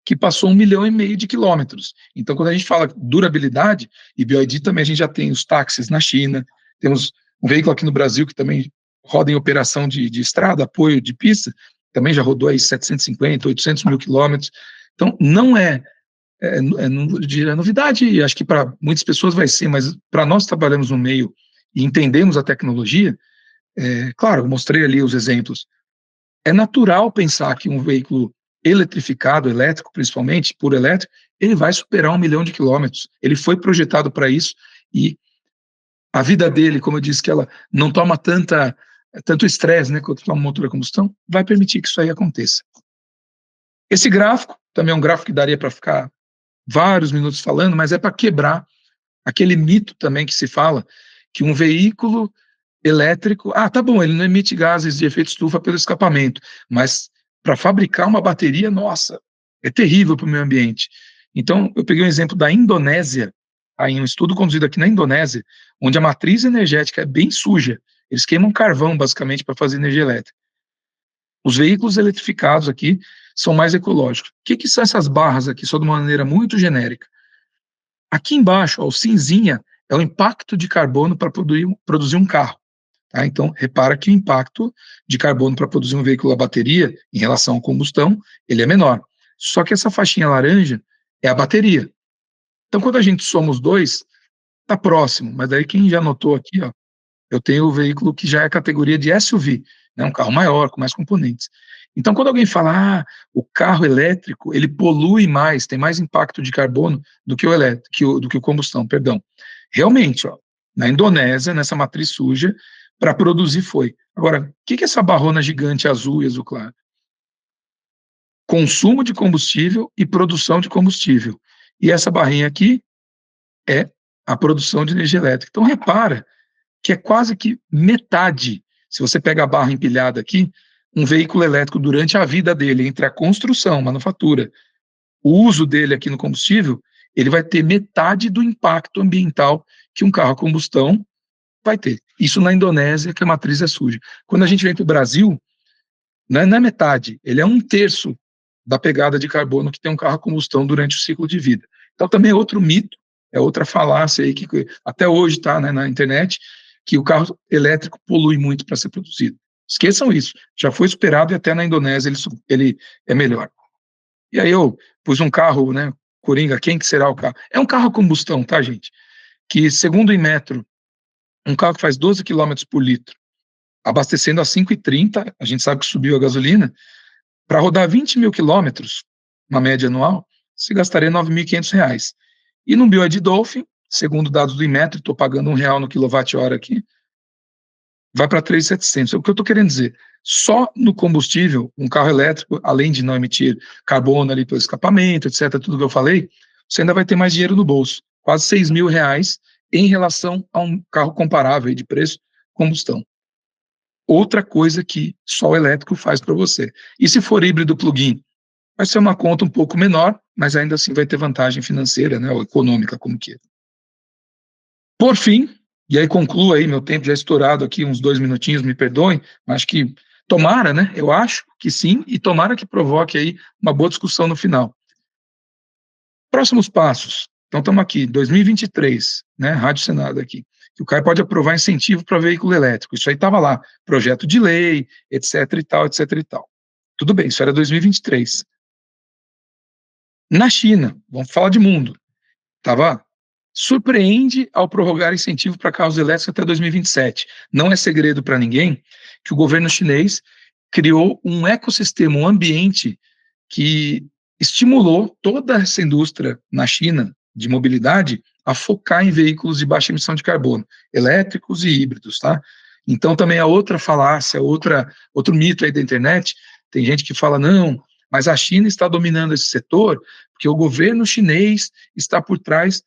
que passou 1,5 milhão de quilômetros. Então, quando a gente fala durabilidade, e BYD também, a gente já tem os táxis na China, temos um veículo aqui no Brasil que também roda em operação de estrada, apoio de pista, também já rodou aí 750, 800 mil quilômetros. Então, não é novidade, acho que para muitas pessoas vai ser, mas para nós trabalhamos no meio e entendemos a tecnologia, claro, eu mostrei ali os exemplos, é natural pensar que um veículo eletrificado, elétrico principalmente, puro elétrico, ele vai superar 1 milhão de quilômetros, ele foi projetado para isso, e a vida dele, como eu disse, que ela não toma tanto estresse, né, quanto um motor a combustão, vai permitir que isso aí aconteça. Esse gráfico, também é um gráfico que daria para ficar vários minutos falando, mas é para quebrar aquele mito também que se fala, que um veículo elétrico, tá bom, ele não emite gases de efeito estufa pelo escapamento, mas para fabricar uma bateria, nossa, é terrível para o meio ambiente. Então, eu peguei um exemplo da Indonésia, em um estudo conduzido aqui na Indonésia, onde a matriz energética é bem suja, eles queimam carvão, basicamente, para fazer energia elétrica. Os veículos eletrificados aqui são mais ecológicos. O que são essas barras aqui, só de uma maneira muito genérica? Aqui embaixo, o cinzinha, é o impacto de carbono para produzir um carro. Tá? Então, repara que o impacto de carbono para produzir um veículo a bateria, em relação à combustão, ele é menor. Só que essa faixinha laranja é a bateria. Então, quando a gente soma os dois, está próximo. Mas daí quem já notou aqui, ó, eu tenho o veículo que já é categoria de SUV, né, um carro maior, com mais componentes. Então, quando alguém fala, o carro elétrico, ele polui mais, tem mais impacto de carbono do que o elétrico, do que o combustão, perdão. Realmente, ó, na Indonésia, nessa matriz suja, para produzir foi. Agora, o que é essa barrona gigante azul e azul claro? Consumo de combustível e produção de combustível. E essa barrinha aqui é a produção de energia elétrica. Então, repara que é quase que metade, se você pega a barra empilhada aqui, um veículo elétrico durante a vida dele, entre a construção, manufatura, o uso dele aqui no combustível, ele vai ter metade do impacto ambiental que um carro a combustão vai ter. Isso na Indonésia, que a matriz é suja. Quando a gente vem para o Brasil, não é metade, ele é 1/3 da pegada de carbono que tem um carro a combustão durante o ciclo de vida. Então também é outro mito, é outra falácia aí que até hoje está, né, na internet, que o carro elétrico polui muito para ser produzido. Esqueçam isso, já foi superado e até na Indonésia ele é melhor. E aí eu pus um carro, né, Coringa, quem que será o carro? É um carro a combustão, tá, gente? Que segundo o Inmetro, um carro que faz 12 km por litro, abastecendo a 5,30, a gente sabe que subiu a gasolina, para rodar 20 mil quilômetros, uma média anual, se gastaria R$ 9.500. E no BYD Dolphin, segundo dados do Inmetro, estou pagando R$1 no quilowatt-hora aqui, vai para 3.700. O que eu estou querendo dizer? Só no combustível, um carro elétrico, além de não emitir carbono ali pelo escapamento, etc., tudo que eu falei, você ainda vai ter mais dinheiro no bolso, quase R$6.000 em relação a um carro comparável de preço combustão. Outra coisa que só o elétrico faz para você. E se for híbrido plug-in? Vai ser uma conta um pouco menor, mas ainda assim vai ter vantagem financeira, né, ou econômica, como queira. Por fim, e aí concluo aí, meu tempo já estourado aqui, uns 2 minutinhos, me perdoem, mas que tomara, né, eu acho que sim, e tomara que provoque aí uma boa discussão no final. Próximos passos. Então estamos aqui, 2023, né, Rádio Senado aqui, que o CAI pode aprovar incentivo para veículo elétrico. Isso aí estava lá, projeto de lei, etc e tal, etc e tal. Tudo bem, isso era 2023. Na China, vamos falar de mundo, surpreende ao prorrogar incentivo para carros elétricos até 2027. Não é segredo para ninguém que o governo chinês criou um ecossistema, um ambiente que estimulou toda essa indústria na China de mobilidade a focar em veículos de baixa emissão de carbono, elétricos e híbridos, tá? Então também a outra falácia, outro mito aí da internet, tem gente que fala, não, mas a China está dominando esse setor porque o governo chinês está por trás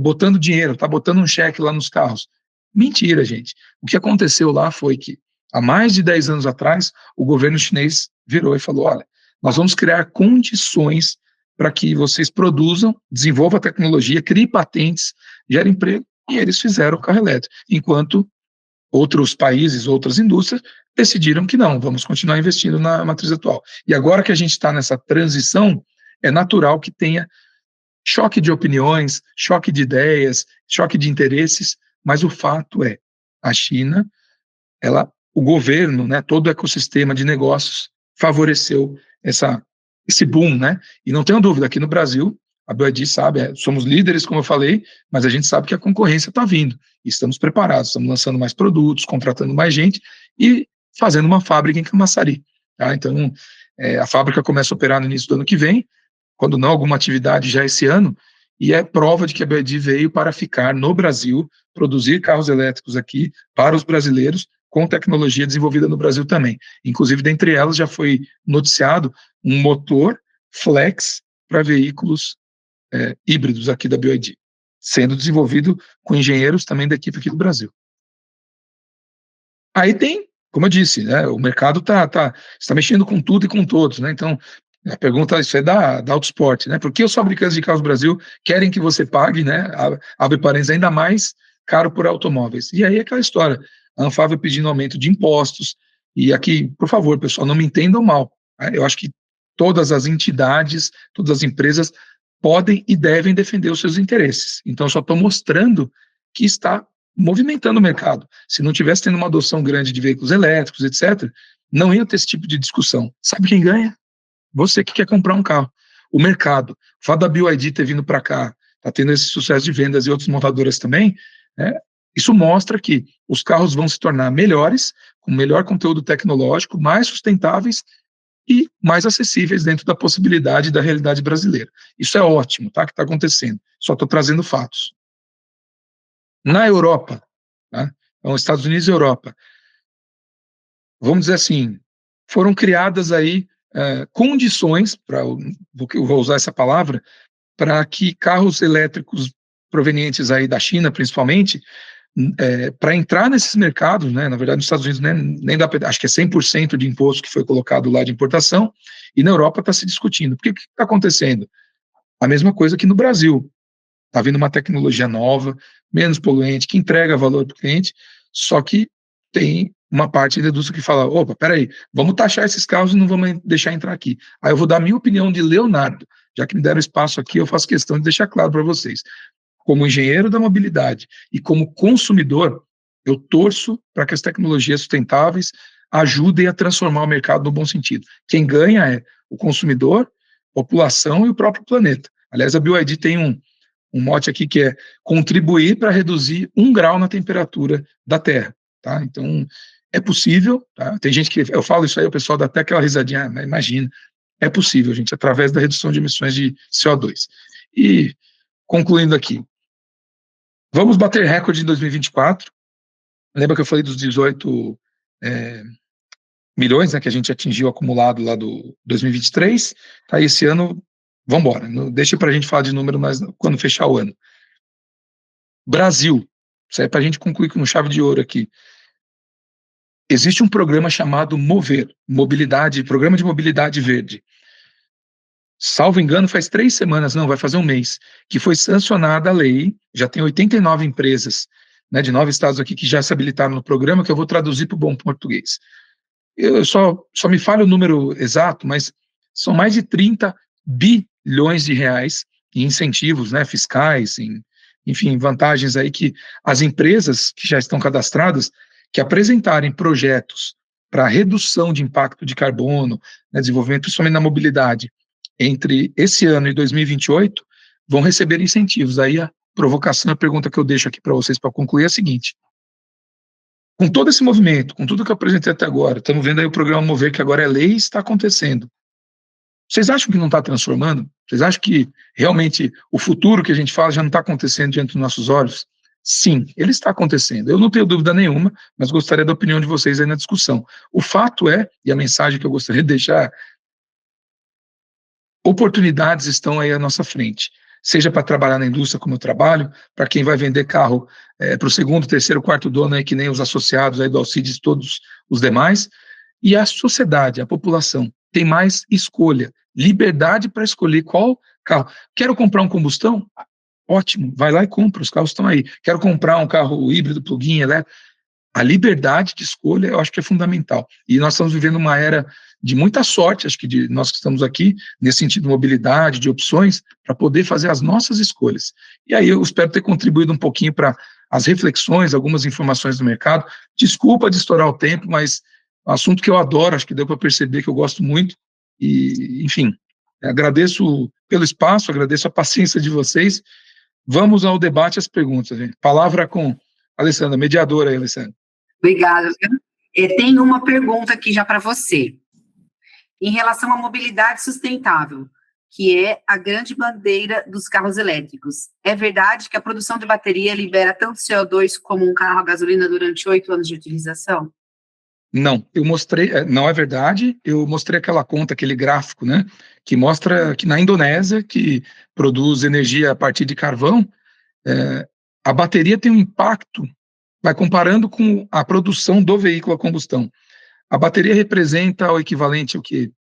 botando dinheiro, está botando um cheque lá nos carros. Mentira, gente. O que aconteceu lá foi que, há mais de 10 anos atrás, o governo chinês virou e falou, olha, nós vamos criar condições para que vocês produzam, desenvolvam a tecnologia, criem patentes, gerem emprego, e eles fizeram o carro elétrico, enquanto outros países, outras indústrias, decidiram que não, vamos continuar investindo na matriz atual. E agora que a gente está nessa transição, é natural que tenha choque de opiniões, choque de ideias, choque de interesses, mas o fato é, a China, o governo, né, todo o ecossistema de negócios favoreceu esse boom, né? E não tenho dúvida, aqui no Brasil, a BYD sabe, somos líderes, como eu falei, mas a gente sabe que a concorrência está vindo, e estamos preparados, estamos lançando mais produtos, contratando mais gente e fazendo uma fábrica em Camaçari, tá? Então, a fábrica começa a operar no início do ano que vem, quando não alguma atividade já esse ano, e é prova de que a BYD veio para ficar no Brasil, produzir carros elétricos aqui para os brasileiros, com tecnologia desenvolvida no Brasil também. Inclusive, dentre elas, já foi noticiado um motor flex para veículos híbridos aqui da BYD, sendo desenvolvido com engenheiros também da equipe aqui do Brasil. Aí tem, como eu disse, né, o mercado está mexendo com tudo e com todos, né? Então, a pergunta, isso é da Autosport, né? Por que os fabricantes de carros do Brasil querem que você pague, né? Abre parênteses, ainda mais caro por automóveis. E aí é aquela história, a Anfávia pedindo aumento de impostos, e aqui, por favor, pessoal, não me entendam mal, né? Eu acho que todas as entidades, todas as empresas podem e devem defender os seus interesses. Então, eu só estou mostrando que está movimentando o mercado. Se não tivesse tendo uma adoção grande de veículos elétricos, etc., não ia ter esse tipo de discussão. Sabe quem ganha? Você que quer comprar um carro. O mercado. O fato da BYD ter vindo para cá, está tendo esse sucesso de vendas e outras montadoras também, né, isso mostra que os carros vão se tornar melhores, com melhor conteúdo tecnológico, mais sustentáveis e mais acessíveis dentro da possibilidade da realidade brasileira. Isso é ótimo, tá, que está acontecendo. Só estou trazendo fatos. Na Europa, tá, então, Estados Unidos e Europa, vamos dizer assim, foram criadas aí condições, vou usar essa palavra, para que carros elétricos provenientes aí da China, principalmente, para entrar nesses mercados, né, na verdade nos Estados Unidos nem dá, acho que é 100% de imposto que foi colocado lá de importação, e na Europa está se discutindo. Por que está acontecendo? A mesma coisa que no Brasil. Está vindo uma tecnologia nova, menos poluente, que entrega valor para o cliente, só que tem uma parte da indústria que fala, opa, peraí, vamos taxar esses carros e não vamos deixar entrar aqui. Aí eu vou dar a minha opinião de Leonardo, já que me deram espaço aqui, eu faço questão de deixar claro para vocês. Como engenheiro da mobilidade e como consumidor, eu torço para que as tecnologias sustentáveis ajudem a transformar o mercado no bom sentido. Quem ganha é o consumidor, a população e o próprio planeta. Aliás, a BYD tem um mote aqui que é contribuir para reduzir 1 grau na temperatura da Terra, tá? Então, é possível, tá? Tem gente que, eu falo isso aí, o pessoal dá até aquela risadinha, imagina, é possível, gente, através da redução de emissões de CO2. E, concluindo aqui, vamos bater recorde em 2024, lembra que eu falei dos 18 milhões, né, que a gente atingiu acumulado lá do 2023, tá? Esse ano, vamos embora, deixa para a gente falar de número mais quando fechar o ano. Brasil, isso aí é para a gente concluir com chave de ouro aqui. Existe um programa chamado MOVER, Programa de Mobilidade Verde. Salvo engano, faz 3 semanas, não, vai fazer um mês, que foi sancionada a lei, já tem 89 empresas, né, de 9 estados aqui que já se habilitaram no programa, que eu vou traduzir para o bom português. Eu só me falha o número exato, mas são mais de 30 bilhões de reais em incentivos, né, fiscais, enfim, vantagens aí que as empresas que já estão cadastradas, que apresentarem projetos para redução de impacto de carbono, né, desenvolvimento principalmente na mobilidade, entre esse ano e 2028, vão receber incentivos. Aí a provocação, a pergunta que eu deixo aqui para vocês para concluir é a seguinte: com todo esse movimento, com tudo que eu apresentei até agora, estamos vendo aí o programa Mover, que agora é lei e está acontecendo. Vocês acham que não está transformando? Vocês acham que realmente o futuro que a gente fala já não está acontecendo diante dos nossos olhos? Sim, ele está acontecendo. Eu não tenho dúvida nenhuma, mas gostaria da opinião de vocês aí na discussão. O fato é, e a mensagem que eu gostaria de deixar, oportunidades estão aí à nossa frente. Seja para trabalhar na indústria como eu trabalho, para quem vai vender carro para o segundo, terceiro, quarto dono, aí, que nem os associados aí do Alcides, todos os demais, e a sociedade, a população, tem mais escolha, liberdade para escolher qual carro. Quero comprar um combustão? Ótimo, vai lá e compra, os carros estão aí. Quero comprar um carro híbrido, plug-in, elétrico? A liberdade de escolha eu acho que é fundamental. E nós estamos vivendo uma era de muita sorte, acho que de nós que estamos aqui, nesse sentido de mobilidade, de opções, para poder fazer as nossas escolhas. E aí eu espero ter contribuído um pouquinho para as reflexões, algumas informações do mercado. Desculpa de estourar o tempo, mas é um assunto que eu adoro, acho que deu para perceber que eu gosto muito. E, enfim, agradeço pelo espaço, agradeço a paciência de vocês. Vamos ao debate e às perguntas, gente. Palavra com a Alessandra, mediadora aí, Alessandra. Obrigada. Tem uma pergunta aqui já para você. Em relação à mobilidade sustentável, que é a grande bandeira dos carros elétricos. É verdade que a produção de bateria libera tanto CO2 como um carro a gasolina durante 8 anos de utilização? Não, eu mostrei, não é verdade, eu mostrei aquela conta, aquele gráfico, né, que mostra que na Indonésia, que produz energia a partir de carvão, a bateria tem um impacto, vai comparando com a produção do veículo a combustão. A bateria representa o equivalente ao que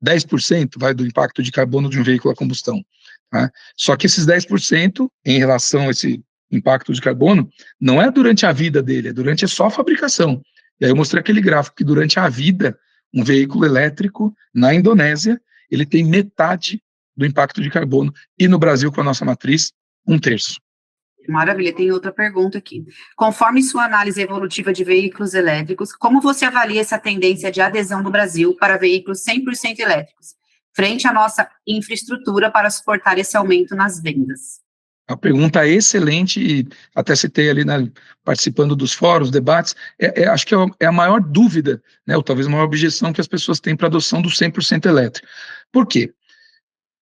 10% vai do impacto de carbono de um veículo a combustão. Tá? Só que esses 10% em relação a esse impacto de carbono não é durante a vida dele, é durante só a fabricação. E aí eu mostrei aquele gráfico que durante a vida, um veículo elétrico na Indonésia, ele tem metade do impacto de carbono, e no Brasil, com a nossa matriz, 1/3. Maravilha, tem outra pergunta aqui. Conforme sua análise evolutiva de veículos elétricos, como você avalia essa tendência de adesão do Brasil para veículos 100% elétricos, frente à nossa infraestrutura para suportar esse aumento nas vendas? A pergunta é excelente, e até citei ali, né, participando dos fóruns, debates, acho que é a maior dúvida, né, ou talvez a maior objeção que as pessoas têm para a adoção do 100% elétrico. Por quê?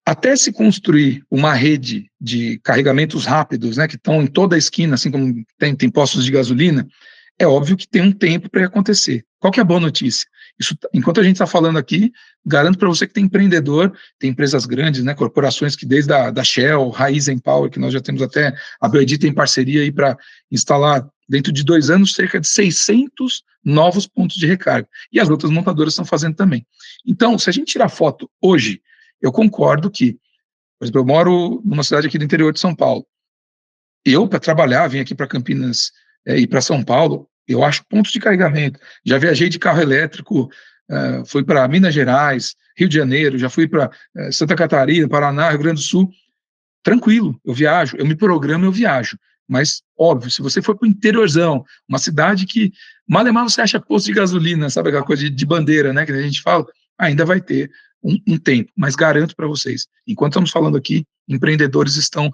Até se construir uma rede de carregamentos rápidos, né, que estão em toda a esquina, assim como tem postos de gasolina, é óbvio que tem um tempo para acontecer. Qual que é a boa notícia? Isso, enquanto a gente está falando aqui, garanto para você que tem empreendedor, tem empresas grandes, né, corporações que desde da Shell, Raizen Power, que nós já temos até, a BYD tem parceria aí para instalar, dentro de 2 anos, cerca de 600 novos pontos de recarga. E as outras montadoras estão fazendo também. Então, se a gente tirar foto hoje, eu concordo que, por exemplo, eu moro numa cidade aqui do interior de São Paulo. Eu, para trabalhar, vim aqui para Campinas e para São Paulo, eu acho pontos de carregamento. Já viajei de carro elétrico, fui para Minas Gerais, Rio de Janeiro, já fui para Santa Catarina, Paraná, Rio Grande do Sul. Tranquilo, eu viajo, eu me programo, eu viajo. Mas, óbvio, se você for para o interiorzão, uma cidade que, mal e mal você acha posto de gasolina, sabe aquela coisa de bandeira, né, que a gente fala, ainda vai ter um tempo, mas garanto para vocês, enquanto estamos falando aqui, empreendedores estão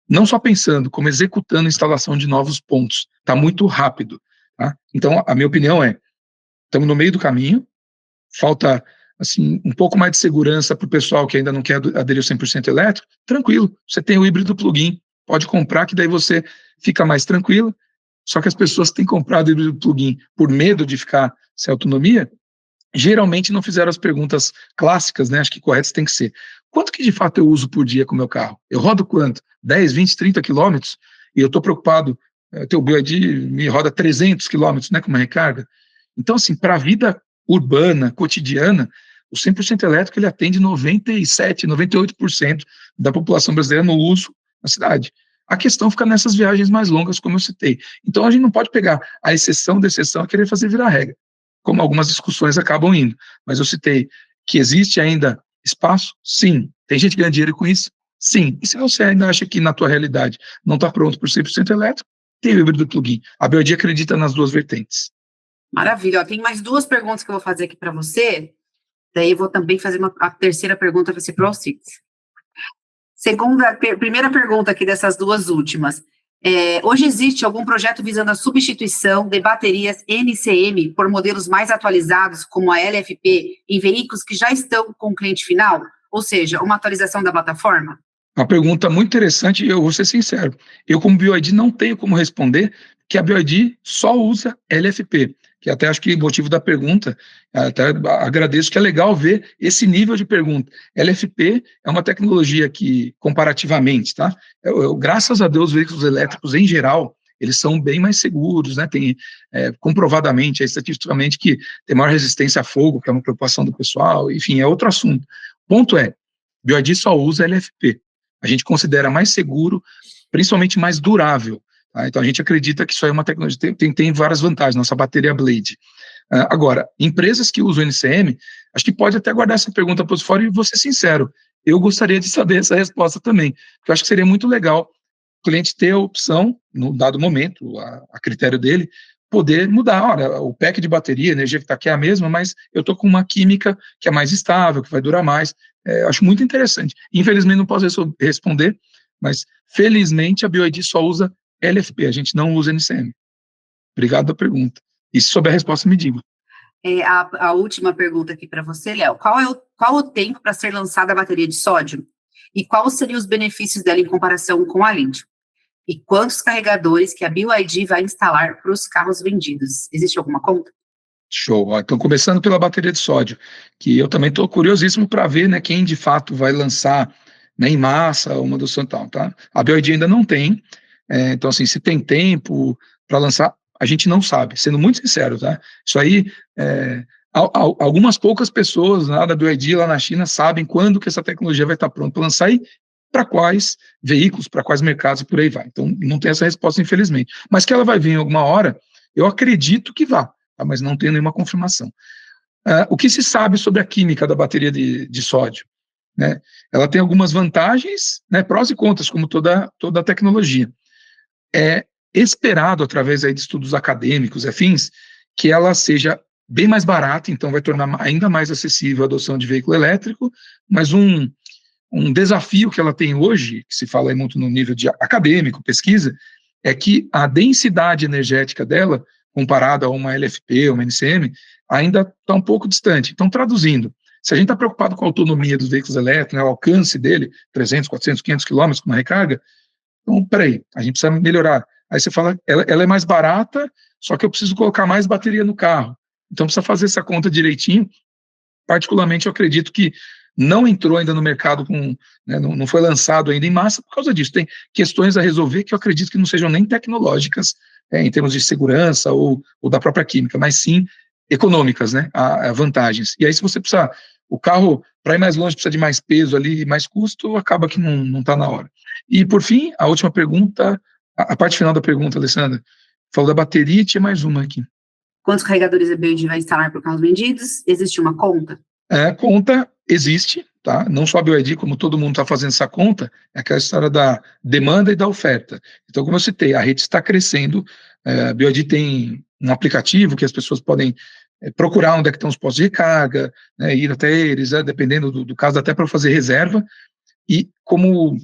não só pensando, como executando a instalação de novos pontos. Está muito rápido. Tá? Então, a minha opinião é, estamos no meio do caminho, falta assim, um pouco mais de segurança para o pessoal que ainda não quer aderir ao 100% elétrico. Tranquilo, você tem o híbrido plug-in, pode comprar, que daí você fica mais tranquilo, só que as pessoas que têm comprado o híbrido plug-in por medo de ficar sem autonomia, geralmente não fizeram as perguntas clássicas, né, acho que corretas tem que ser. Quanto que de fato eu uso por dia com o meu carro? Eu rodo quanto? 10, 20, 30 quilômetros? E eu estou preocupado, teu BYD me roda 300 quilômetros, né, com uma recarga. Então, assim, para a vida urbana, cotidiana, o 100% elétrico ele atende 97, 98% da população brasileira no uso na cidade. A questão fica nessas viagens mais longas, como eu citei. Então, a gente não pode pegar a exceção da exceção e querer fazer virar regra, como algumas discussões acabam indo. Mas eu citei que existe ainda espaço? Sim. Tem gente que ganha dinheiro com isso? Sim. E se você ainda acha que na tua realidade não está pronto por 100% elétrico, tem o híbrido plug-in. A BYD acredita nas duas vertentes. Maravilha. Ó, tem mais 2 perguntas que eu vou fazer aqui para você. Daí eu vou também fazer a terceira pergunta para você para o Alcides. Primeira pergunta aqui dessas 2 últimas. Hoje existe algum projeto visando a substituição de baterias NCM por modelos mais atualizados, como a LFP, em veículos que já estão com o cliente final? Ou seja, uma atualização da plataforma? Uma pergunta muito interessante, e eu vou ser sincero. Eu, como BYD, não tenho como responder que a BYD só usa LFP, que até acho que o motivo da pergunta, até agradeço, que é legal ver esse nível de pergunta. LFP é uma tecnologia que, comparativamente, tá? Graças a Deus, os veículos elétricos, em geral, eles são bem mais seguros, né? Tem comprovadamente, estatisticamente, que tem maior resistência a fogo, que é uma preocupação do pessoal, enfim, é outro assunto. Ponto é, BioID só usa LFP. A gente considera mais seguro, principalmente mais durável. Tá? Então, a gente acredita que isso aí é uma tecnologia, tem várias vantagens, nossa bateria Blade. Agora, empresas que usam NCM, acho que pode até guardar essa pergunta para os fora e vou ser sincero, eu gostaria de saber essa resposta também, porque eu acho que seria muito legal o cliente ter a opção, no dado momento, a critério dele, poder mudar. Olha, o pack de bateria, a energia que está aqui é a mesma, mas eu estou com uma química que é mais estável, que vai durar mais. Acho muito interessante. Infelizmente não posso responder, mas felizmente a BioID só usa LFP, a gente não usa NCM. Obrigado pela pergunta. E se souber a resposta, me diga. A última pergunta aqui para você, Léo. Qual o tempo para ser lançada a bateria de sódio? E quais seriam os benefícios dela em comparação com a lítio? E quantos carregadores que a BioID vai instalar para os carros vendidos? Existe alguma conta? Show. Então, começando pela bateria de sódio, que eu também estou curiosíssimo para ver, né, quem de fato vai lançar, né, em massa uma do Santal, tá? A BioID ainda não tem, então, assim, se tem tempo para lançar, a gente não sabe, sendo muito sincero, tá? Isso aí, algumas poucas pessoas lá da BioID, lá na China, sabem quando que essa tecnologia vai estar pronta para lançar e para quais veículos, para quais mercados e por aí vai. Então, não tem essa resposta, infelizmente. Mas que ela vai vir em alguma hora, eu acredito que vá, tá? Mas não tenho nenhuma confirmação. O que se sabe sobre a química da bateria de sódio? Né? Ela tem algumas vantagens, né, prós e contras, como toda a tecnologia. É esperado, através aí de estudos acadêmicos e afins, que ela seja bem mais barata, então vai tornar ainda mais acessível a adoção de veículo elétrico, mas um desafio que ela tem hoje, que se fala aí muito no nível de acadêmico, pesquisa, é que a densidade energética dela, comparada a uma LFP, uma NCM, ainda está um pouco distante. Então, traduzindo, se a gente está preocupado com a autonomia dos veículos elétricos, né, o alcance dele, 300, 400, 500 quilômetros com uma recarga, então, peraí, a gente precisa melhorar. Aí você fala, ela é mais barata, só que eu preciso colocar mais bateria no carro. Então, precisa fazer essa conta direitinho. Particularmente, eu acredito que não entrou ainda no mercado, né, não foi lançado ainda em massa por causa disso. Tem questões a resolver que eu acredito que não sejam nem tecnológicas, em termos de segurança ou da própria química, mas sim econômicas, né, a vantagens. E aí, se você precisar, o carro, para ir mais longe, precisa de mais peso ali, mais custo, acaba que não está na hora. E, por fim, a última pergunta, a parte final da pergunta, Alessandra, falou da bateria e tinha mais uma aqui. Quantos carregadores a BioID vai instalar para carros vendidos? Existe uma conta? Conta existe, tá? Não só a BioID, como todo mundo está fazendo essa conta, é aquela história da demanda e da oferta. Então, como eu citei, a rede está crescendo, a BioID tem um aplicativo que as pessoas podem procurar onde é que estão os postos de recarga, né, ir até eles, dependendo do caso, até para fazer reserva, e como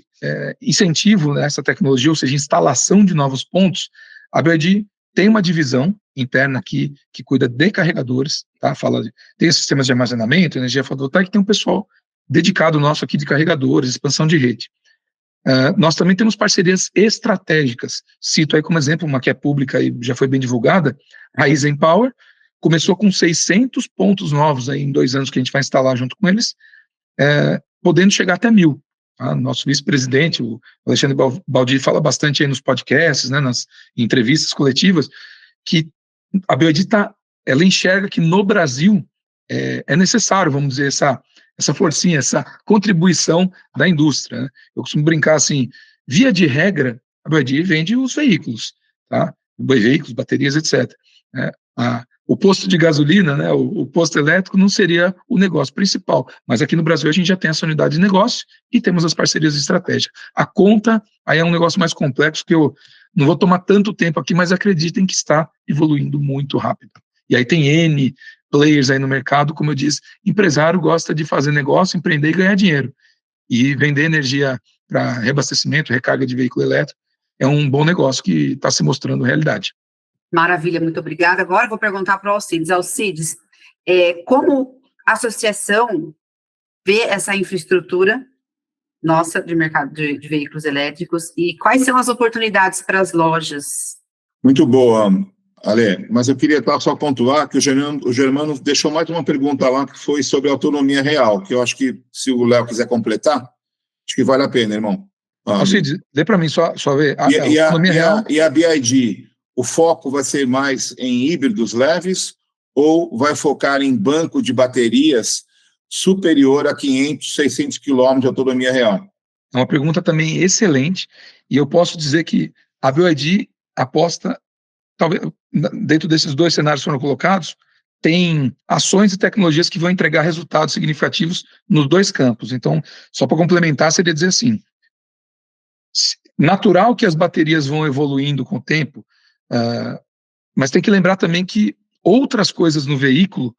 incentivo nessa tecnologia, ou seja, instalação de novos pontos, a BioID tem uma divisão interna aqui que cuida de carregadores, tá? Tem sistemas de armazenamento, energia fotovoltaica, tem um pessoal dedicado nosso aqui de carregadores, expansão de rede. Nós também temos parcerias estratégicas, cito aí como exemplo uma que é pública e já foi bem divulgada, a Easy Power, começou com 600 pontos novos aí em 2 anos que a gente vai instalar junto com eles, podendo chegar até 1.000. Tá? Nosso vice-presidente, o Alexandre Baldi, fala bastante aí nos podcasts, né, nas entrevistas coletivas, que a BioID ela enxerga que no Brasil é necessário, vamos dizer, essa forcinha, essa contribuição da indústria. Né? Eu costumo brincar assim, via de regra, a BioID vende os veículos, tá? Veículos, baterias, etc. O posto de gasolina, né, o posto elétrico não seria o negócio principal, mas aqui no Brasil a gente já tem essa unidade de negócio e temos as parcerias estratégicas. A conta aí é um negócio mais complexo que eu não vou tomar tanto tempo aqui, mas acreditem que está evoluindo muito rápido. E aí tem N players aí no mercado, como eu disse, empresário gosta de fazer negócio, empreender e ganhar dinheiro. E vender energia para reabastecimento, recarga de veículo elétrico, é um bom negócio que está se mostrando realidade. Maravilha, muito obrigada. Agora eu vou perguntar para o Alcides. Alcides, como a associação vê essa infraestrutura nossa de mercado de veículos elétricos e quais são as oportunidades para as lojas? Muito boa, Ale, mas eu queria só pontuar que o Germano deixou mais uma pergunta lá que foi sobre autonomia real, que eu acho que se o Léo quiser completar, acho que vale a pena, irmão. Alcides, dê para mim só ver a autonomia real. E a BioID, o foco vai ser mais em híbridos leves ou vai focar em banco de baterias superior a 500, 600 quilômetros de autonomia real? É uma pergunta também excelente, e eu posso dizer que a BYD aposta, talvez, dentro desses dois cenários que foram colocados, tem ações e tecnologias que vão entregar resultados significativos nos dois campos. Então, só para complementar, seria dizer assim, natural que as baterias vão evoluindo com o tempo, mas tem que lembrar também que outras coisas no veículo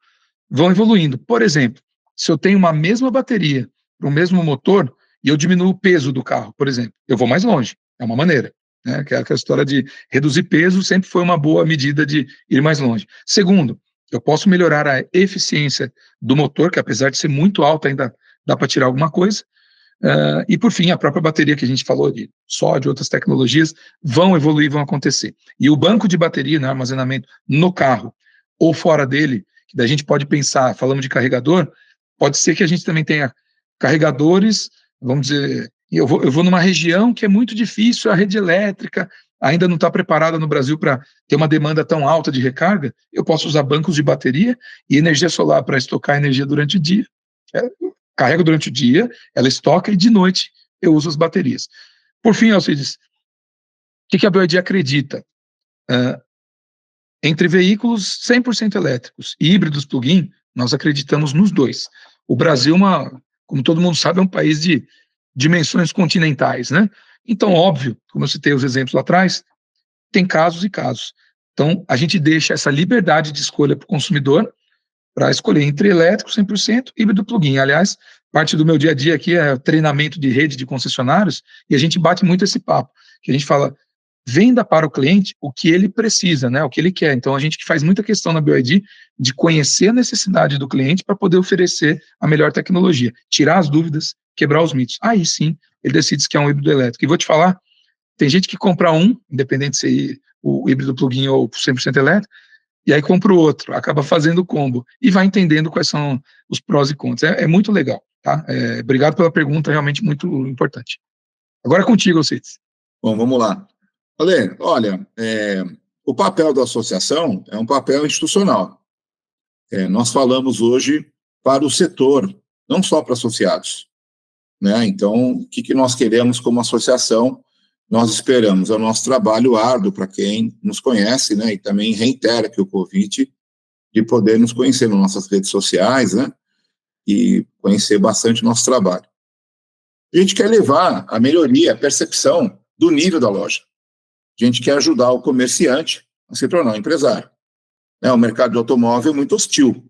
vão evoluindo. Por exemplo, se eu tenho uma mesma bateria para o mesmo motor e eu diminuo o peso do carro, por exemplo, eu vou mais longe, é uma maneira, né? Que é aquela história de reduzir peso sempre foi uma boa medida de ir mais longe. Segundo, eu posso melhorar a eficiência do motor, que apesar de ser muito alta, ainda dá para tirar alguma coisa. E, por fim, a própria bateria que a gente falou de sódio, outras tecnologias, vão evoluir, vão acontecer. E o banco de bateria, né, armazenamento no carro ou fora dele, que daí a gente pode pensar, falamos de carregador, pode ser que a gente também tenha carregadores, vamos dizer, eu vou numa região que é muito difícil, a rede elétrica ainda não está preparada no Brasil para ter uma demanda tão alta de recarga, eu posso usar bancos de bateria e energia solar para estocar energia durante o dia. Carrego durante o dia, ela estoca e de noite eu uso as baterias. Por fim, Alcides, o que a BYD acredita? Entre veículos 100% elétricos e híbridos plug-in, nós acreditamos nos dois. O Brasil, como todo mundo sabe, é um país de dimensões continentais, né? Então, óbvio, como eu citei os exemplos lá atrás, tem casos e casos. Então, a gente deixa essa liberdade de escolha para o consumidor, para escolher entre elétrico 100% e híbrido plug-in. Aliás, parte do meu dia a dia aqui é treinamento de rede de concessionários, e a gente bate muito esse papo, que a gente fala, venda para o cliente o que ele precisa, né, o que ele quer. Então, a gente faz muita questão na BYD de conhecer a necessidade do cliente para poder oferecer a melhor tecnologia, tirar as dúvidas, quebrar os mitos. Aí sim, ele decide se quer um híbrido elétrico. E vou te falar, tem gente que compra um, independente se o híbrido plug-in ou 100% elétrico, e aí compra o outro, acaba fazendo o combo, e vai entendendo quais são os prós e contras. É muito legal, tá? Obrigado pela pergunta, realmente muito importante. Agora é contigo, Alcides. Bom, vamos lá. Ale, olha, o papel da associação é um papel institucional. Nós falamos hoje para o setor, não só para associados, né? Então, o que nós queremos como associação? Nós esperamos o nosso trabalho árduo para quem nos conhece, né? E também reitera aqui o convite de poder nos conhecer nas nossas redes sociais, né? E conhecer bastante o nosso trabalho. A gente quer levar a melhoria, a percepção do nível da loja. A gente quer ajudar o comerciante a se tornar um empresário. O mercado de automóvel é muito hostil,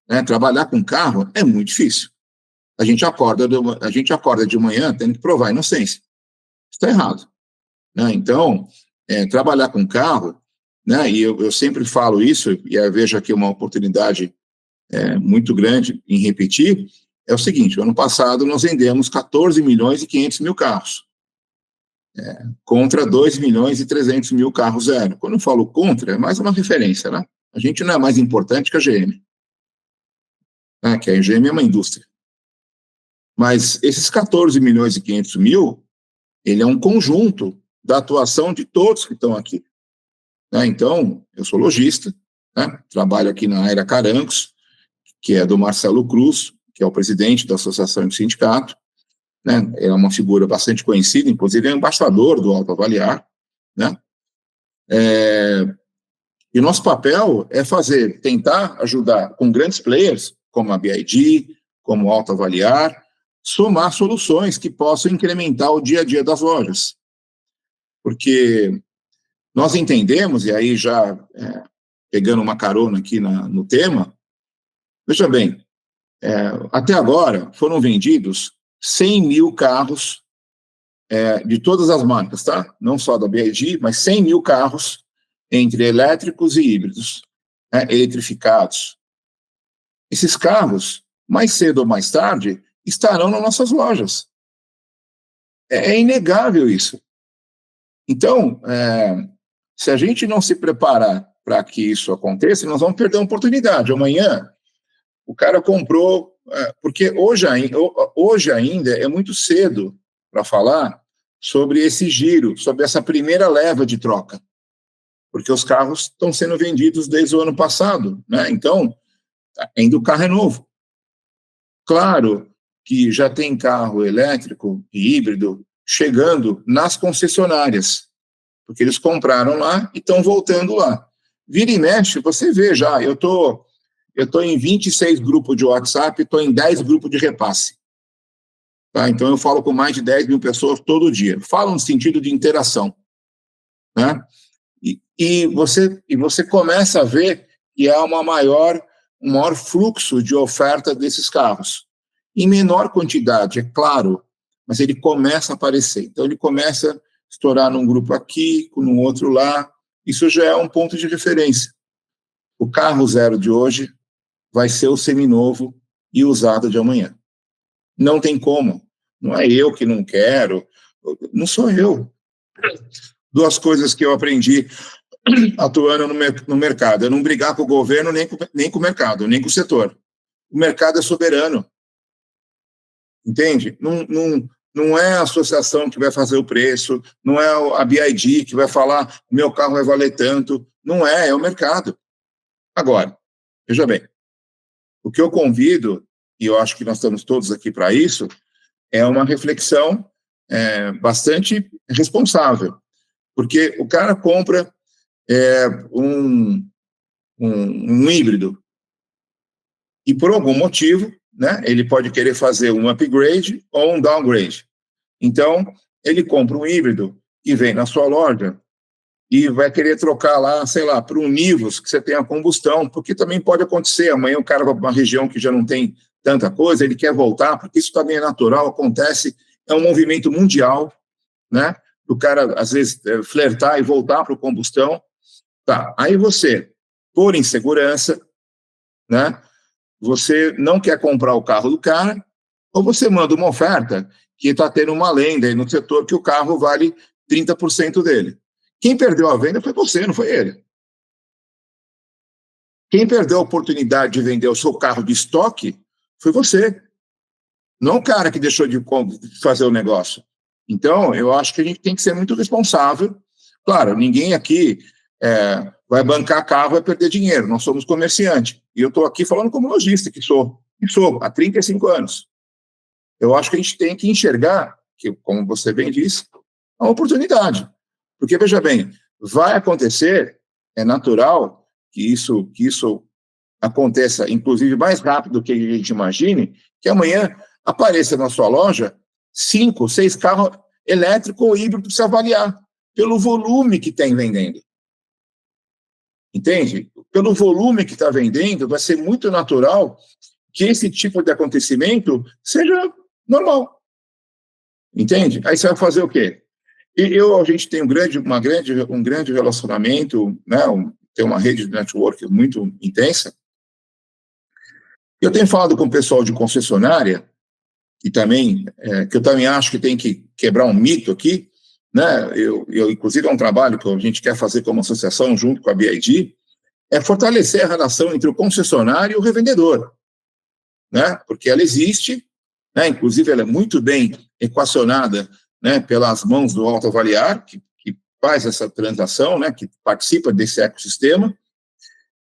né? Trabalhar com carro é muito difícil. A gente acorda de manhã tendo que provar a inocência. Está errado, né? Então, trabalhar com carro, né? E eu sempre falo isso, e eu vejo aqui uma oportunidade muito grande em repetir, é o seguinte: ano passado nós vendemos 14 milhões e 500 mil carros, contra 2 milhões e 300 mil carros zero. Quando eu falo contra, é mais uma referência, né? A gente não é mais importante que a GM, né? Que a GM é uma indústria. Mas esses 14 milhões e 500 mil, ele é um conjunto da atuação de todos que estão aqui, né? Então, eu sou lojista, né? Trabalho aqui na Aera Carancos, que é do Marcelo Cruz, que é o presidente da Associação do Sindicato, né? É uma figura bastante conhecida, inclusive é embaixador do Autoavaliar, né? E nosso papel é tentar ajudar com grandes players, como a BYD, como o Autoavaliar, somar soluções que possam incrementar o dia a dia das lojas. Porque nós entendemos, e aí já pegando uma carona aqui no tema, veja bem, até agora foram vendidos 100 mil carros de todas as marcas, tá? Não só da BYD, mas 100 mil carros entre elétricos e híbridos, eletrificados. Esses carros, mais cedo ou mais tarde, estarão nas nossas lojas. É inegável isso. Então, se a gente não se preparar para que isso aconteça, nós vamos perder a oportunidade. Amanhã, o cara comprou, porque hoje ainda é muito cedo para falar sobre esse giro, sobre essa primeira leva de troca, porque os carros estão sendo vendidos desde o ano passado, né? Então, ainda o carro é novo. O Claro que já tem carro elétrico e híbrido chegando nas concessionárias, porque eles compraram lá e estão voltando lá. Vira e mexe, você vê já, eu tô em 26 grupos de WhatsApp, estou em 10 grupos de repasse. Tá? Então, eu falo com mais de 10 mil pessoas todo dia. Falo no sentido de interação. Né? E você começa a ver que há um maior fluxo de oferta desses carros. Em menor quantidade, é claro, mas ele começa a aparecer. Então, ele começa a estourar num grupo aqui, num outro lá. Isso já é um ponto de referência. O carro zero de hoje vai ser o seminovo e usado de amanhã. Não tem como. Não é eu que não quero, não sou eu. Duas coisas que eu aprendi atuando no mercado: é não brigar com o governo, nem com o mercado, nem com o setor. O mercado é soberano. Entende? Não é a associação que vai fazer o preço, não é a BID que vai falar meu carro vai valer tanto. Não é o mercado. Agora, veja bem, o que eu convido, e eu acho que nós estamos todos aqui para isso, é uma reflexão bastante responsável, porque o cara compra um híbrido e, por algum motivo, né, ele pode querer fazer um upgrade ou um downgrade. Então, ele compra um híbrido e vem na sua loja e vai querer trocar lá, sei lá, para um Nivus, que você tem a combustão, porque também pode acontecer. Amanhã o cara vai para uma região que já não tem tanta coisa, ele quer voltar, porque isso também é natural, acontece, é um movimento mundial, né? O cara, às vezes, flertar e voltar para o combustão. Tá, aí você, por insegurança, né? Você não quer comprar o carro do cara, ou você manda uma oferta que está tendo uma lenda aí no setor que o carro vale 30% dele. Quem perdeu a venda foi você, não foi ele. Quem perdeu a oportunidade de vender o seu carro de estoque foi você. Não o cara que deixou de fazer o negócio. Então, eu acho que a gente tem que ser muito responsável. Claro, ninguém aqui vai bancar carro e perder dinheiro. Nós somos comerciantes. E eu estou aqui falando como lojista, que sou há 35 anos. Eu acho que a gente tem que enxergar, que, como você bem disse, a oportunidade. Porque, veja bem, vai acontecer, é natural que isso aconteça, inclusive, mais rápido do que a gente imagine, que amanhã apareça na sua loja 5, 6 carros elétricos ou híbridos para você avaliar, pelo volume que tem vendendo. Entende? Pelo volume que está vendendo, vai ser muito natural que esse tipo de acontecimento seja normal. Entende? Aí você vai fazer o quê? A gente tem um grande relacionamento, né? Tem uma rede de network muito intensa. Eu tenho falado com o pessoal de concessionária, que eu também acho que tem que quebrar um mito aqui, né? Inclusive, é um trabalho que a gente quer fazer como associação, junto com a BID, é fortalecer a relação entre o concessionário e o revendedor, né? Porque ela existe, né? Inclusive, ela é muito bem equacionada, né, pelas mãos do autoavaliar, que faz essa transação, né, que participa desse ecossistema,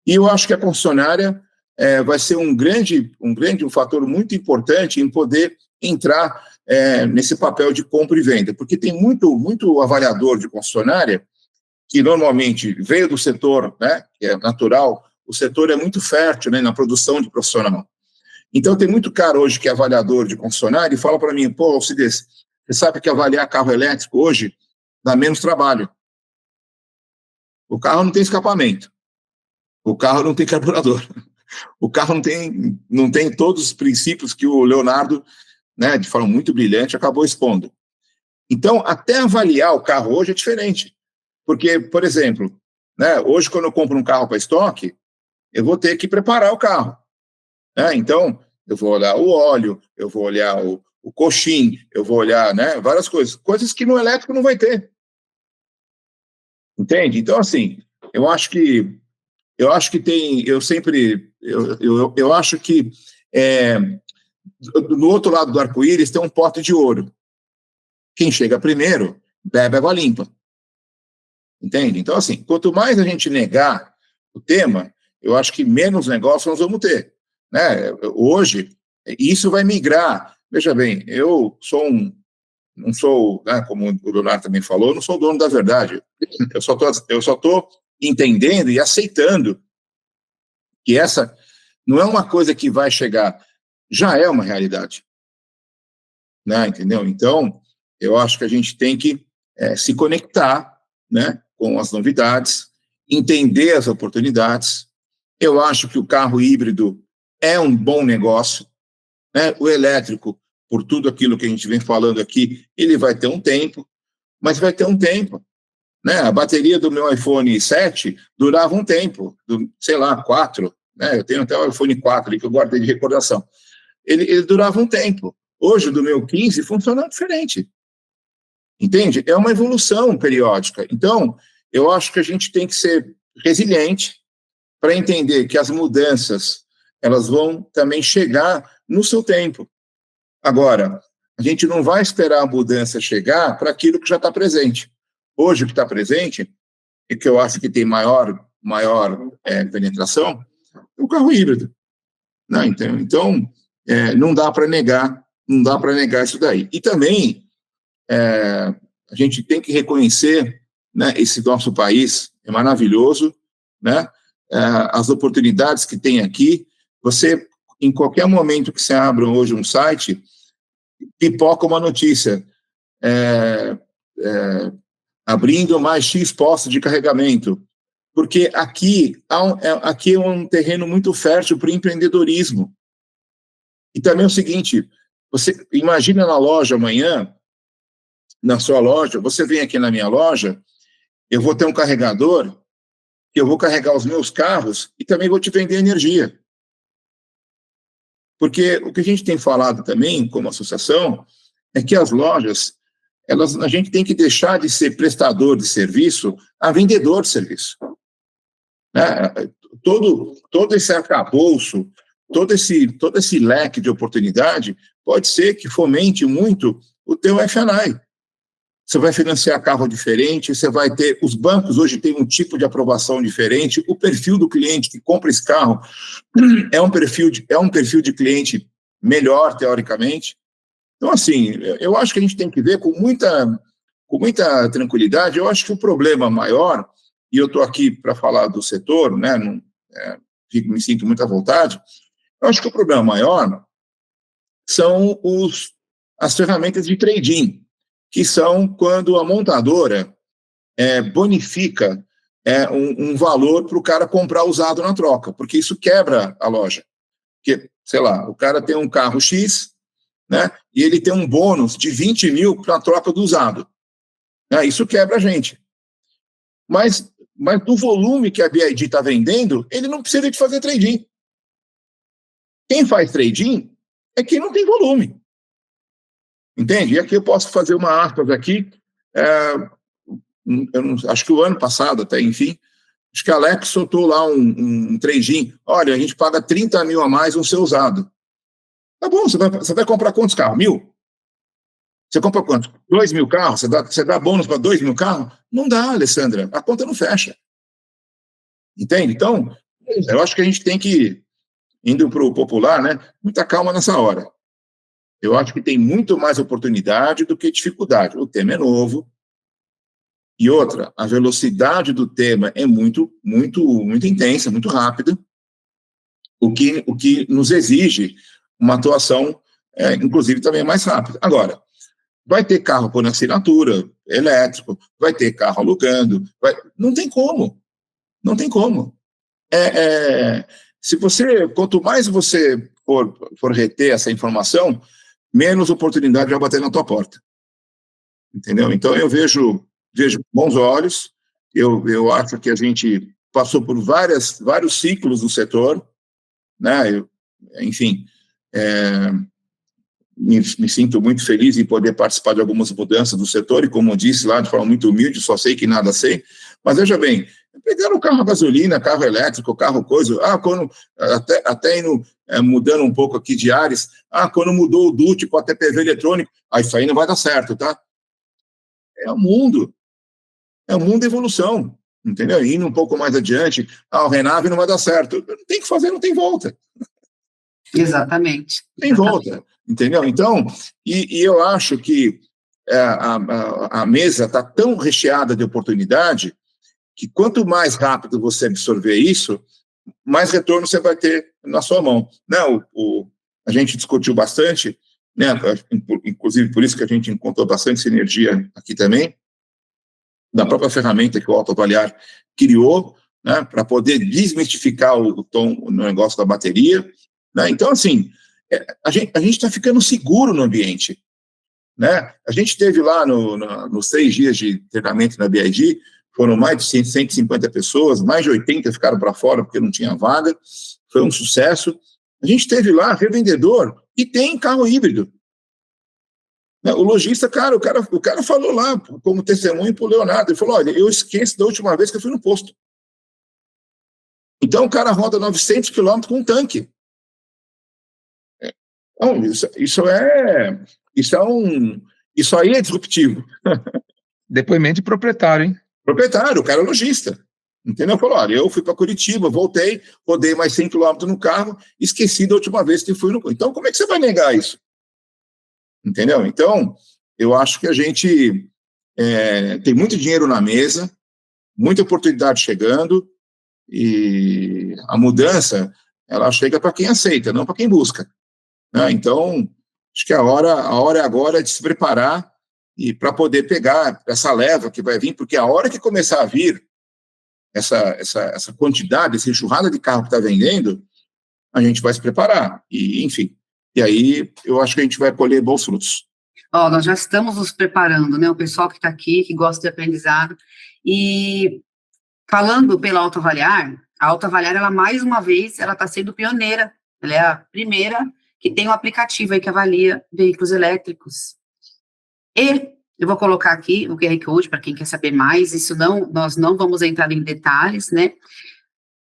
e eu acho que a concessionária vai ser um fator muito importante em poder entrar nesse papel de compra e venda, porque tem muito avaliador de concessionária que normalmente veio do setor, né, que é natural, o setor é muito fértil, né, na produção de profissional. Então, tem muito cara hoje que é avaliador de concessionária e fala para mim, pô, Alcides, você sabe que avaliar carro elétrico hoje dá menos trabalho. O carro não tem escapamento. O carro não tem carburador. O carro não tem todos os princípios que o Leonardo, né, de forma muito brilhante, acabou expondo. Então, até avaliar o carro hoje é diferente. Porque, por exemplo, né, hoje, quando eu compro um carro para estoque, eu vou ter que preparar o carro. Né? Então, eu vou olhar o óleo, eu vou olhar o coxim, eu vou olhar, né, várias coisas que no elétrico não vai ter. Entende? Então, assim, eu acho que tem, eu acho que no outro lado do arco-íris tem um pote de ouro. Quem chega primeiro, bebe água limpa. Entende? Então, assim, quanto mais a gente negar o tema, eu acho que menos negócio nós vamos ter. Né? Hoje, E isso vai migrar. Veja bem, eu não sou, né, como o Leonardo também falou, não sou dono da verdade. Eu só estou entendendo e aceitando que essa não é uma coisa que vai chegar, já é uma realidade, né, entendeu? Então, eu acho que a gente tem que se conectar, né, com as novidades, entender as oportunidades. Eu acho que o carro híbrido é um bom negócio, né? O elétrico, por tudo aquilo que a gente vem falando aqui, ele vai ter um tempo, mas vai ter um tempo, né? A bateria do meu iPhone 7 durava um tempo, sei lá, 4, né? Eu tenho até o iPhone 4 ali que eu guardei de recordação. Ele durava um tempo. Hoje, do meu 15, funciona diferente. Entende? É uma evolução periódica. Então, eu acho que a gente tem que ser resiliente para entender que as mudanças, elas vão também chegar no seu tempo. Agora, a gente não vai esperar a mudança chegar para aquilo que já está presente. Hoje, o que está presente, e que eu acho que tem maior penetração, é o carro híbrido. Né? Então, não dá para negar isso daí. E também, a gente tem que reconhecer, né, esse nosso país é maravilhoso, né? As oportunidades que tem aqui. Você, em qualquer momento que você abra hoje um site, pipoca uma notícia, abrindo mais X postos de carregamento, porque aqui é um terreno muito fértil para o empreendedorismo. E também é o seguinte, você imagina na loja amanhã, na sua loja, você vem aqui na minha loja, eu vou ter um carregador, que eu vou carregar os meus carros e também vou te vender energia. Porque o que a gente tem falado também, como associação, é que as lojas, a gente tem que deixar de ser prestador de serviço a vendedor de serviço. Né? Todo esse arcabouço, todo esse leque de oportunidade, pode ser que fomente muito o teu F&I. Você vai financiar carro diferente, você vai ter... Os bancos hoje têm um tipo de aprovação diferente, o perfil do cliente que compra esse carro é um perfil de cliente melhor, teoricamente. Então, assim, eu acho que a gente tem que ver com muita tranquilidade. Eu acho que o problema maior, e eu estou aqui para falar do setor, né, me sinto muito à vontade, eu acho que o problema maior são as ferramentas de trading, que são quando a montadora bonifica um valor para o cara comprar usado na troca, porque isso quebra a loja. Porque, sei lá, o cara tem um carro X, né, e ele tem um bônus de 20 mil para a troca do usado. Isso quebra a gente. Mas do volume que a BYD está vendendo, ele não precisa de fazer trading. Quem faz trading é quem não tem volume. Entende? E aqui eu posso fazer uma aspas aqui, acho que o ano passado até, enfim, acho que a Alex soltou lá um trading, olha, a gente paga 30 mil a mais no seu usado. Tá bom, você vai comprar quantos carros? 1.000? Você compra quantos? 2.000 carros? Você dá bônus para 2.000 carros? Não dá, Alessandra, a conta não fecha. Entende? Então, eu acho que a gente tem que, indo para o popular, né, muita calma nessa hora. Eu acho que tem muito mais oportunidade do que dificuldade. O tema é novo. E outra, a velocidade do tema é muito, muito, muito intensa, muito rápida, o que nos exige uma atuação, inclusive, também mais rápida. Agora, vai ter carro por assinatura, elétrico, vai ter carro alugando, não tem como. Não tem como. Quanto mais você for reter essa informação, menos oportunidade vai bater na tua porta. Entendeu? Então, eu vejo com bons olhos, eu acho que a gente passou por vários ciclos do setor, né? Enfim, me sinto muito feliz em poder participar de algumas mudanças do setor, e como eu disse lá, de forma muito humilde, só sei que nada sei, mas veja bem, pegaram carro a gasolina, carro elétrico, carro coisa, quando, até indo, mudando um pouco aqui de áreas, quando mudou o DUT para a TPV eletrônico, isso aí não vai dar certo, tá? É o mundo de evolução, entendeu? Indo um pouco mais adiante, o Renave não vai dar certo, tem que fazer, não tem volta. Exatamente. Tem volta, entendeu? Então, e eu acho que a mesa está tão recheada de oportunidade que quanto mais rápido você absorver isso, mais retorno você vai ter na sua mão. Não, a gente discutiu bastante, né, inclusive por isso que a gente encontrou bastante sinergia aqui também, da própria ferramenta que o Autoavaliar criou, né, para poder desmistificar o tom no negócio da bateria. Né? Então, assim, a gente está ficando seguro no ambiente. Né? A gente teve lá nos 6 dias de treinamento na BID, foram mais de 150 pessoas, mais de 80 ficaram para fora porque não tinha vaga, foi um sucesso. A gente teve lá revendedor e tem carro híbrido. O lojista, o cara falou lá, como testemunho para o Leonardo, ele falou, olha, eu esqueço da última vez que eu fui no posto. Então o cara roda 900 quilômetros com um tanque. Então, isso aí é disruptivo. Depoimento de proprietário, hein? Proprietário, o cara é lojista. Entendeu? Falou, olha, eu fui para Curitiba, voltei, rodei mais 100 quilômetros no carro, esqueci da última vez que fui no... Então, como é que você vai negar isso? Entendeu? Então, eu acho que a gente tem muito dinheiro na mesa, muita oportunidade chegando, e a mudança, ela chega para quem aceita, não para quem busca. Né? Então, acho que a hora é agora de se preparar e para poder pegar essa leva que vai vir, porque a hora que começar a vir essa quantidade, essa enxurrada de carro que está vendendo, a gente vai se preparar. E, enfim, e aí eu acho que a gente vai colher bons frutos. Nós já estamos nos preparando, né? O pessoal que está aqui, que gosta de aprendizado. E falando pela Autoavaliar, a Autoavaliar, ela mais uma vez, ela está sendo pioneira. Ela é a primeira que tem um aplicativo aí que avalia veículos elétricos. E eu vou colocar aqui o QR Code para quem quer saber mais, nós não vamos entrar em detalhes, né?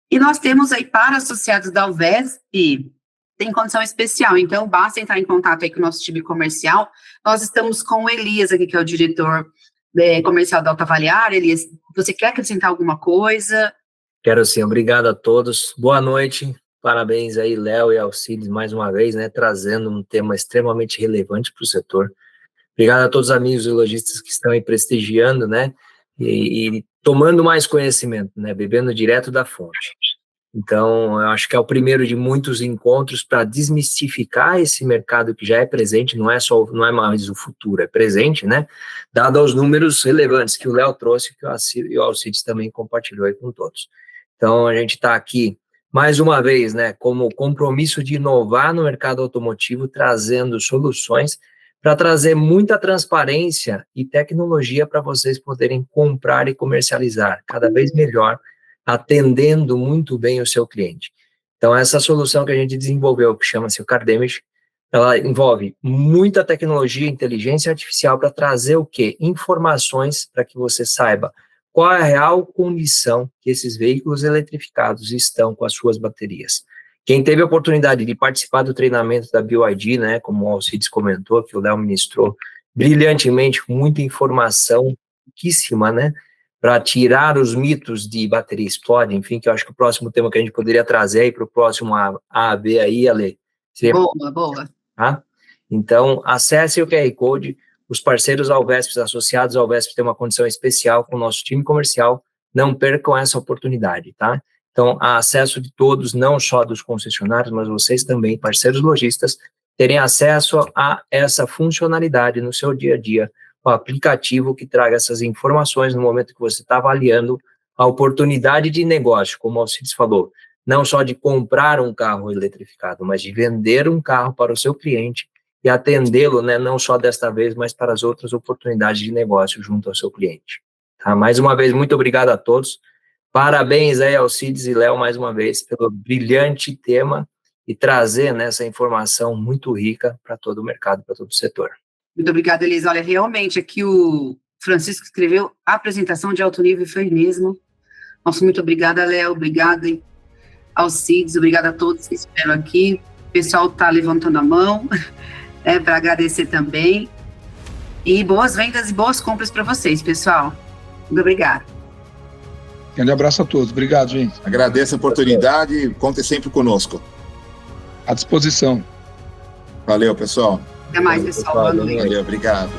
E nós temos aí para associados da Alvesp, tem condição especial, então basta entrar em contato aí com o nosso time comercial. Nós estamos com o Elias aqui, que é o diretor comercial da Autoavaliar. Elias, você quer acrescentar alguma coisa? Quero sim, obrigado a todos, boa noite. Parabéns aí, Léo e Alcides, mais uma vez, né, trazendo um tema extremamente relevante para o setor. Obrigado a todos os amigos e lojistas que estão aí prestigiando, né, e tomando mais conhecimento, né, bebendo direto da fonte. Então, eu acho que é o primeiro de muitos encontros para desmistificar esse mercado que já é presente, não é mais o futuro, é presente, né, dado aos números relevantes que o Léo trouxe, que o Alcides também compartilhou aí com todos. Então, a gente está aqui mais uma vez, né, como compromisso de inovar no mercado automotivo, trazendo soluções para trazer muita transparência e tecnologia para vocês poderem comprar e comercializar cada vez melhor, atendendo muito bem o seu cliente. Então, essa solução que a gente desenvolveu, que chama-se o Cardemage, ela envolve muita tecnologia e inteligência artificial para trazer o quê? Informações para que você saiba qual é a real condição que esses veículos eletrificados estão com as suas baterias. Quem teve a oportunidade de participar do treinamento da BYD, né, como o Alcides comentou, que o Léo ministrou brilhantemente, com muita informação riquíssima, né, para tirar os mitos de bateria explode, enfim, que eu acho que o próximo tema que a gente poderia trazer aí para o próximo AB aí, Ale. Seria... Boa. Tá? Então, acesse o QR Code. Os parceiros Alvesp, associados ao Alvesp, têm uma condição especial com o nosso time comercial, não percam essa oportunidade, tá? Então, há acesso de todos, não só dos concessionários, mas vocês também, parceiros lojistas, terem acesso a essa funcionalidade no seu dia a dia, o aplicativo que traga essas informações no momento que você está avaliando a oportunidade de negócio, como o Alcides falou, não só de comprar um carro eletrificado, mas de vender um carro para o seu cliente, e atendê-lo, né, não só desta vez, mas para as outras oportunidades de negócio junto ao seu cliente. Tá? Mais uma vez, muito obrigado a todos. Parabéns aí, Alcides e Léo, mais uma vez, pelo brilhante tema e trazer, né, essa informação muito rica para todo o mercado, para todo o setor. Muito obrigada, Elisa. Olha, realmente, aqui o Francisco escreveu a apresentação de alto nível, foi mesmo. Nossa, muito obrigada, Léo, obrigada, Alcides, obrigada a todos que estiveram aqui. O pessoal está levantando a mão. Para agradecer também. E boas vendas e boas compras para vocês, pessoal. Muito obrigada. Grande abraço a todos. Obrigado, gente. Agradeço a oportunidade e contem sempre conosco. à disposição. Valeu, pessoal. Até mais, pessoal. Boa noite. Valeu, obrigado.